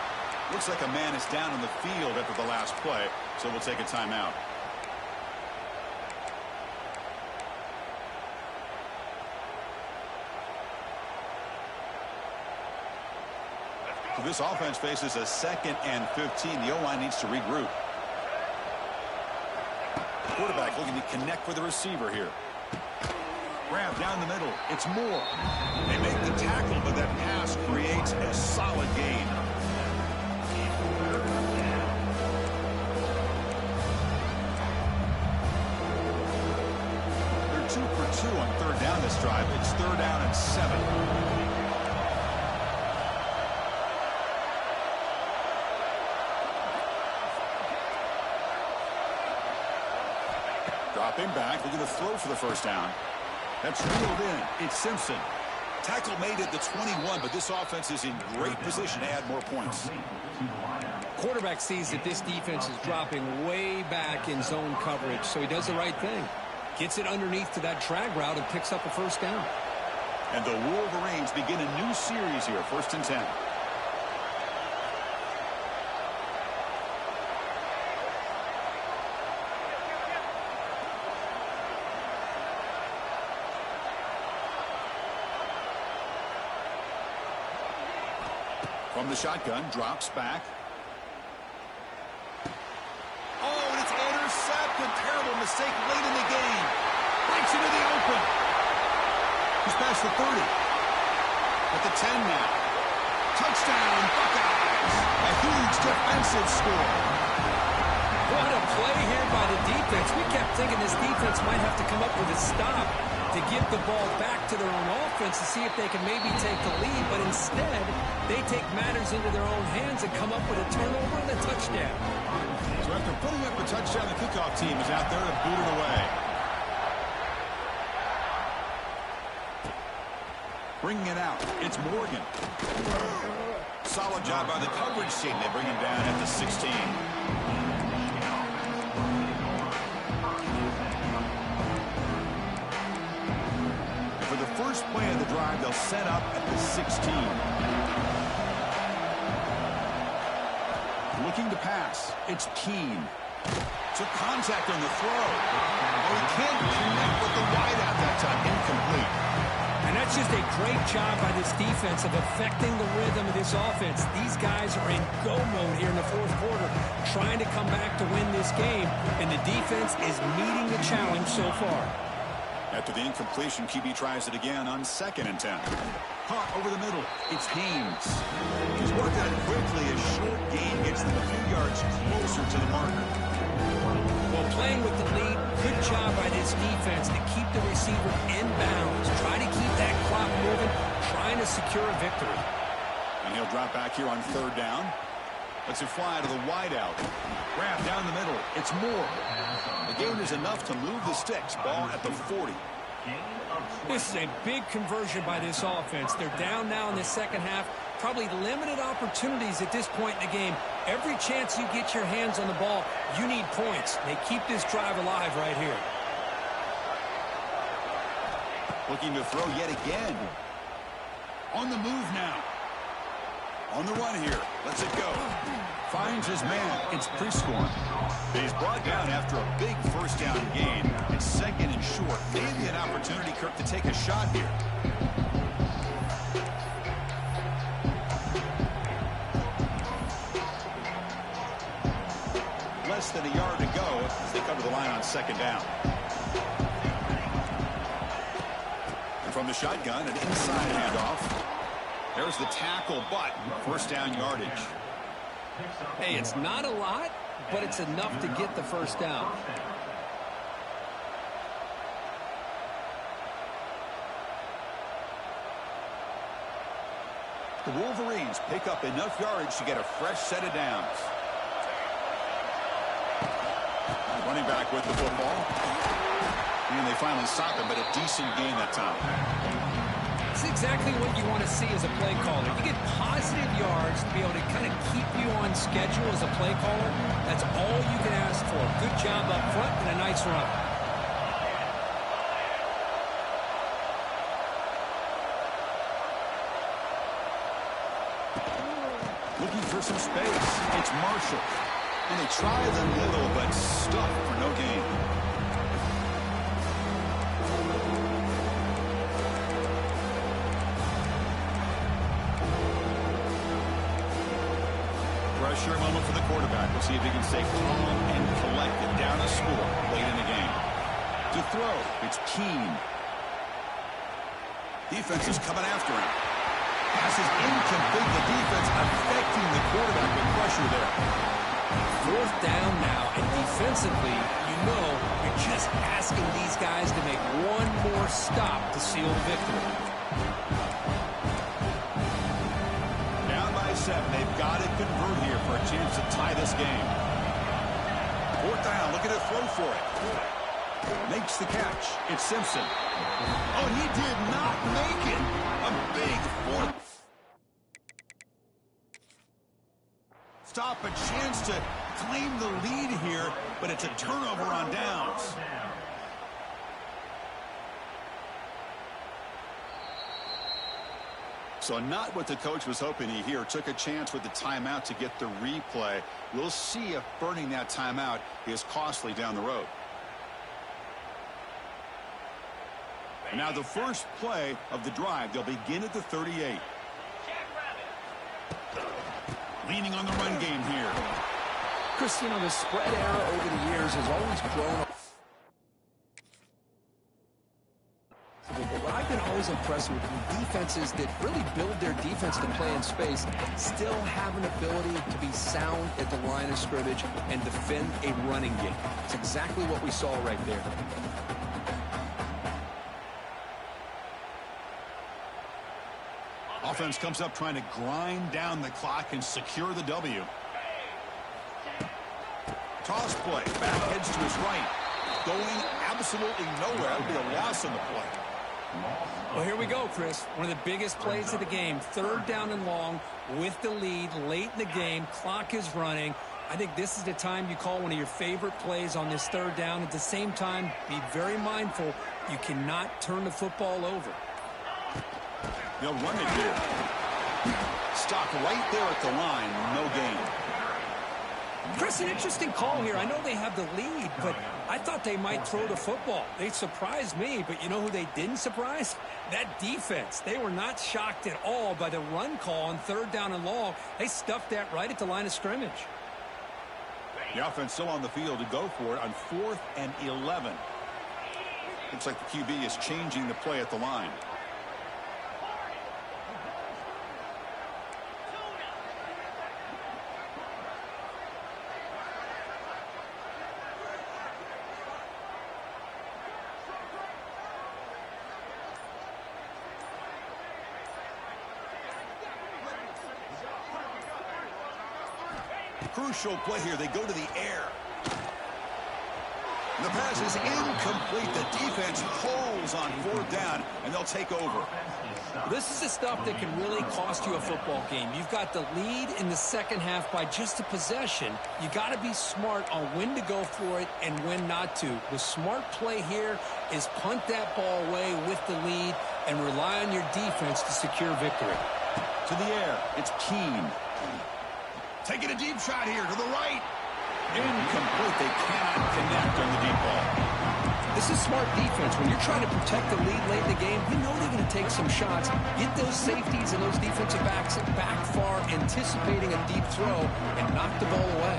Looks like a man is down on the field after the last play, so we'll take a timeout. So this offense faces a 2nd and 15. The O-line needs to regroup. Quarterback looking to connect with the receiver here. Grab down the middle. It's Moore. They make the tackle, but that pass creates a solid gain. They're 2 for 2 on third down this drive. It's third down and 7. Dropping back, looking to throw for the first down. That's reeled in. It's Simpson. Tackle made at the 21, but this offense is in great position to add more points. Quarterback sees that this defense is dropping way back in zone coverage, so he does the right thing. Gets it underneath to that drag route and picks up a first down. And the Wolverines begin a new series here, 1st and 10. From the shotgun, drops back. Oh, and it's intercepted. Terrible mistake late in the game. Breaks into the open. He's past the 30. At the 10 now. Touchdown, Buckeyes. A huge defensive score. What a play here by the defense. We kept thinking this defense might have to come up with a stop to give the ball back to their own offense to see if they can maybe take the lead, but instead they take matters into their own hands and come up with a turnover and a touchdown. So after putting up a touchdown, the kickoff team is out there to boot it away. Bringing it out, it's Morgan. Solid job by the coverage team. They bring him down at the 16. First play of the drive, they'll set up at the 16. Looking to pass. It's Keene. Took contact on the throw. Oh, he can't connect with the wideout that time. Incomplete. And that's just a great job by this defense of affecting the rhythm of this offense. These guys are in go mode here in the 4th quarter, trying to come back to win this game, and the defense is meeting the challenge so far. After the incompletion, QB tries it again on 2nd and 10. Caught over the middle. It's Haynes. He's worked on it quickly. A short gain gets them a few yards closer to the marker. Well, playing with the lead, good job by this defense to keep the receiver in bounds. Try to keep that clock moving, trying to secure a victory. And he'll drop back here on third down. Lets it fly to the wideout. Grab down the middle. It's Moore. The gain is enough to move the sticks. Ball at the 40. This is a big conversion by this offense. They're down now in the second half. Probably limited opportunities at this point in the game. Every chance you get your hands on the ball, you need points. They keep this drive alive right here. Looking to throw yet again. On the move now. On the run here. Lets it go. Finds his man. It's Prescorn. He's brought down after a big first down gain. It's second and short. Maybe an opportunity, Kirk, to take a shot here. Less than a yard to go as they cover the line on second down. And from the shotgun, an inside handoff. There's the tackle, but first down yardage. Hey, it's not a lot, but it's enough to get the first down. The Wolverines pick up enough yardage to get a fresh set of downs. Running back with the football. And they finally stop him, but a decent gain that time. It's exactly what you want to see as a play caller. You get positive yards to be able to kind of keep you on schedule as a play caller. That's all you can ask for. Good job up front and a nice run. Looking for some space. It's Marshall. And they try the middle, but stuck for no gain. Pressure moment for the quarterback. We'll see if he can stay calm and collected down a score late in the game. To throw, it's Keene. Defense is coming after him. Pass is incomplete. The defense affecting the quarterback with pressure there. Fourth down now, and defensively, you know you're just asking these guys to make one more stop to seal the victory. Down by 7. They've got to convert here for a chance to tie this game. Fourth down. Look at it throw for it. Makes the catch. It's Simpson. Oh, he did not make it. A big fourth. Stop, a chance to claim the lead here, but it's a turnover on downs. So not what the coach was hoping to hear. Took a chance with the timeout to get the replay. We'll see if burning that timeout is costly down the road. And now the first play of the drive. They'll begin at the 38. Leaning on the run game here. Chris, you know, the spread era over the years has always grown. What I've been always impressed with defenses that really build their defense to play in space still have an ability to be sound at the line of scrimmage and defend a running game. It's exactly what we saw right there. Offense comes up trying to grind down the clock and secure the W. Toss play. Back heads to his right. Going absolutely nowhere. That would be a loss on the play. Well, here we go, Chris. One of the biggest plays of the game. Third down and long with the lead late in the game. Clock is running. I think this is the time you call one of your favorite plays on this third down. At the same time, be very mindful. You cannot turn the football over. They'll run it here. Stop right there at the line. No gain. Chris, an interesting call here. I know they have the lead, but I thought they might throw the football. They surprised me, but you know who they didn't surprise? That defense. They were not shocked at all by the run call on third down and long. They stuffed that right at the line of scrimmage. The offense still on the field to go for it on 4th and 11. Looks like the QB is changing the play at the line. Crucial play here. They go to the air. The pass is incomplete. The defense pulls on 4th down, and they'll take over. This is the stuff that can really cost you a football game. You've got the lead in the second half by just a possession. You got to be smart on when to go for it and when not to. The smart play here is punt that ball away with the lead and rely on your defense to secure victory. To the air, it's Keene. Taking a deep shot here to the right. Incomplete. They cannot connect on the deep ball. This is smart defense. When you're trying to protect the lead late in the game, we know they're going to take some shots. Get those safeties and those defensive backs back far, anticipating a deep throw, and knock the ball away.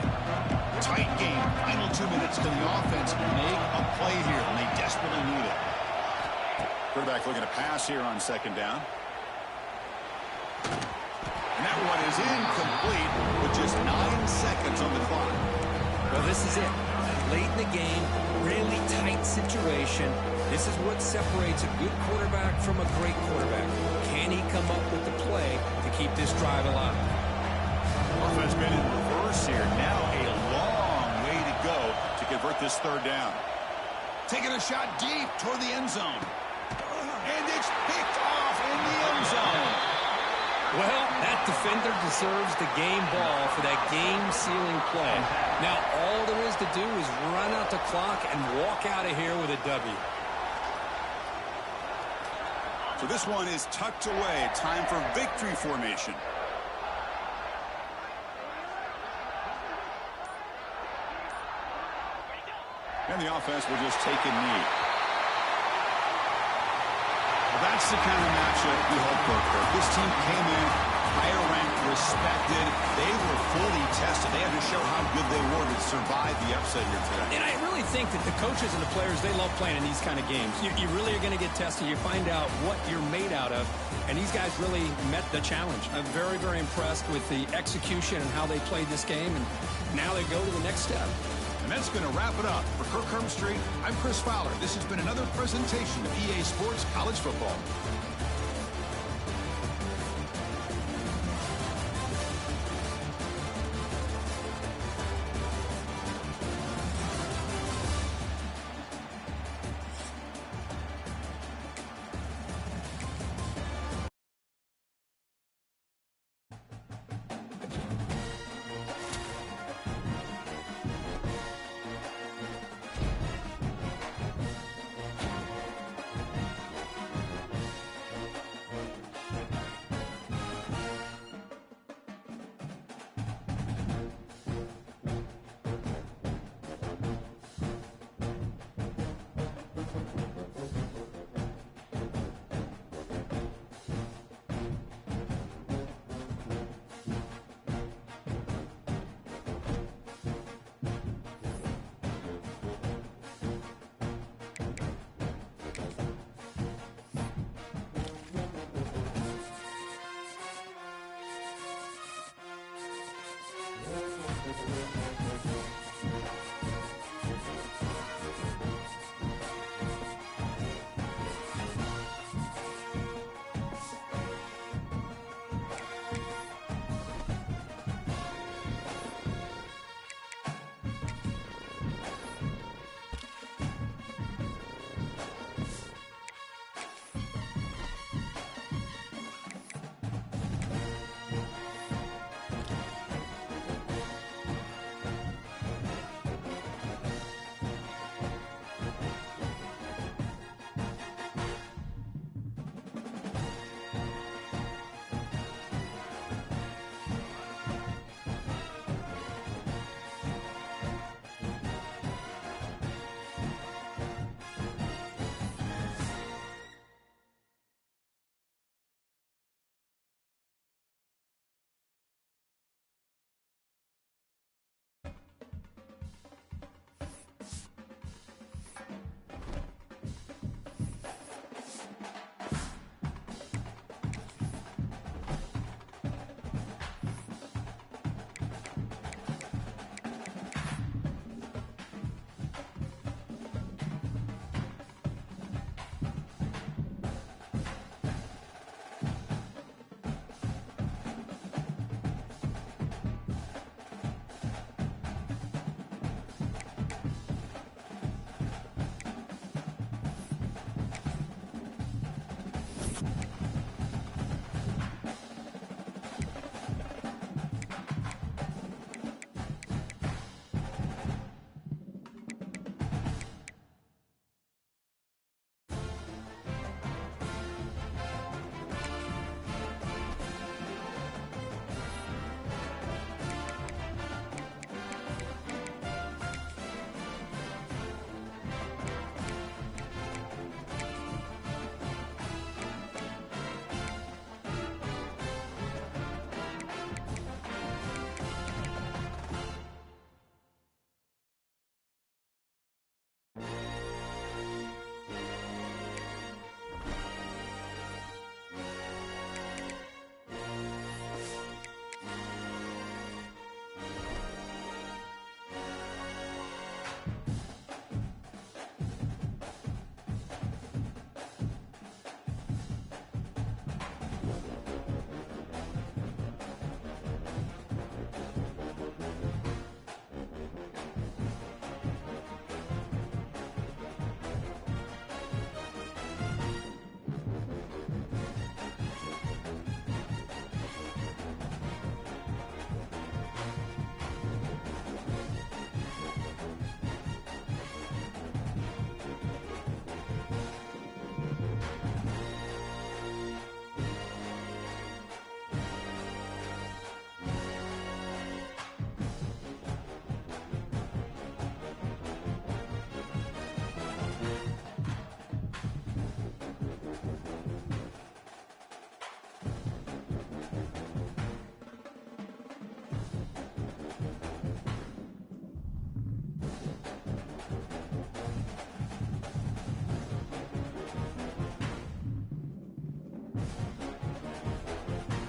Tight game. Final 2 minutes. Can the offense make a play here? And they desperately need it. Quarterback looking to pass here on 2nd down. And that one is incomplete with just 9 seconds on the clock. Well, this is it. Late in the game, really tight situation. This is what separates a good quarterback from a great quarterback. Can he come up with the play to keep this drive alive? Offense been in reverse here. Now a long way to go to convert this 3rd down. Taking a shot deep toward the end zone. And it's picked off in the end zone. Well, that defender deserves the game ball for that game-sealing play. Now, all there is to do is run out the clock and walk out of here with a W. So this one is tucked away. Time for victory formation. And the offense will just take a knee. That's the kind of matchup we hope for. This team came in higher ranked, respected. They were fully tested. They had to show how good they were to survive the upset here today. And I really think that the coaches and the players, they love playing in these kind of games. You really are going to get tested. You find out what you're made out of. And these guys really met the challenge. I'm very, very impressed with the execution and how they played this game. And now they go to the next step. And that's going to wrap it up. For Kirk Street, I'm Chris Fowler. This has been another presentation of EA Sports College Football.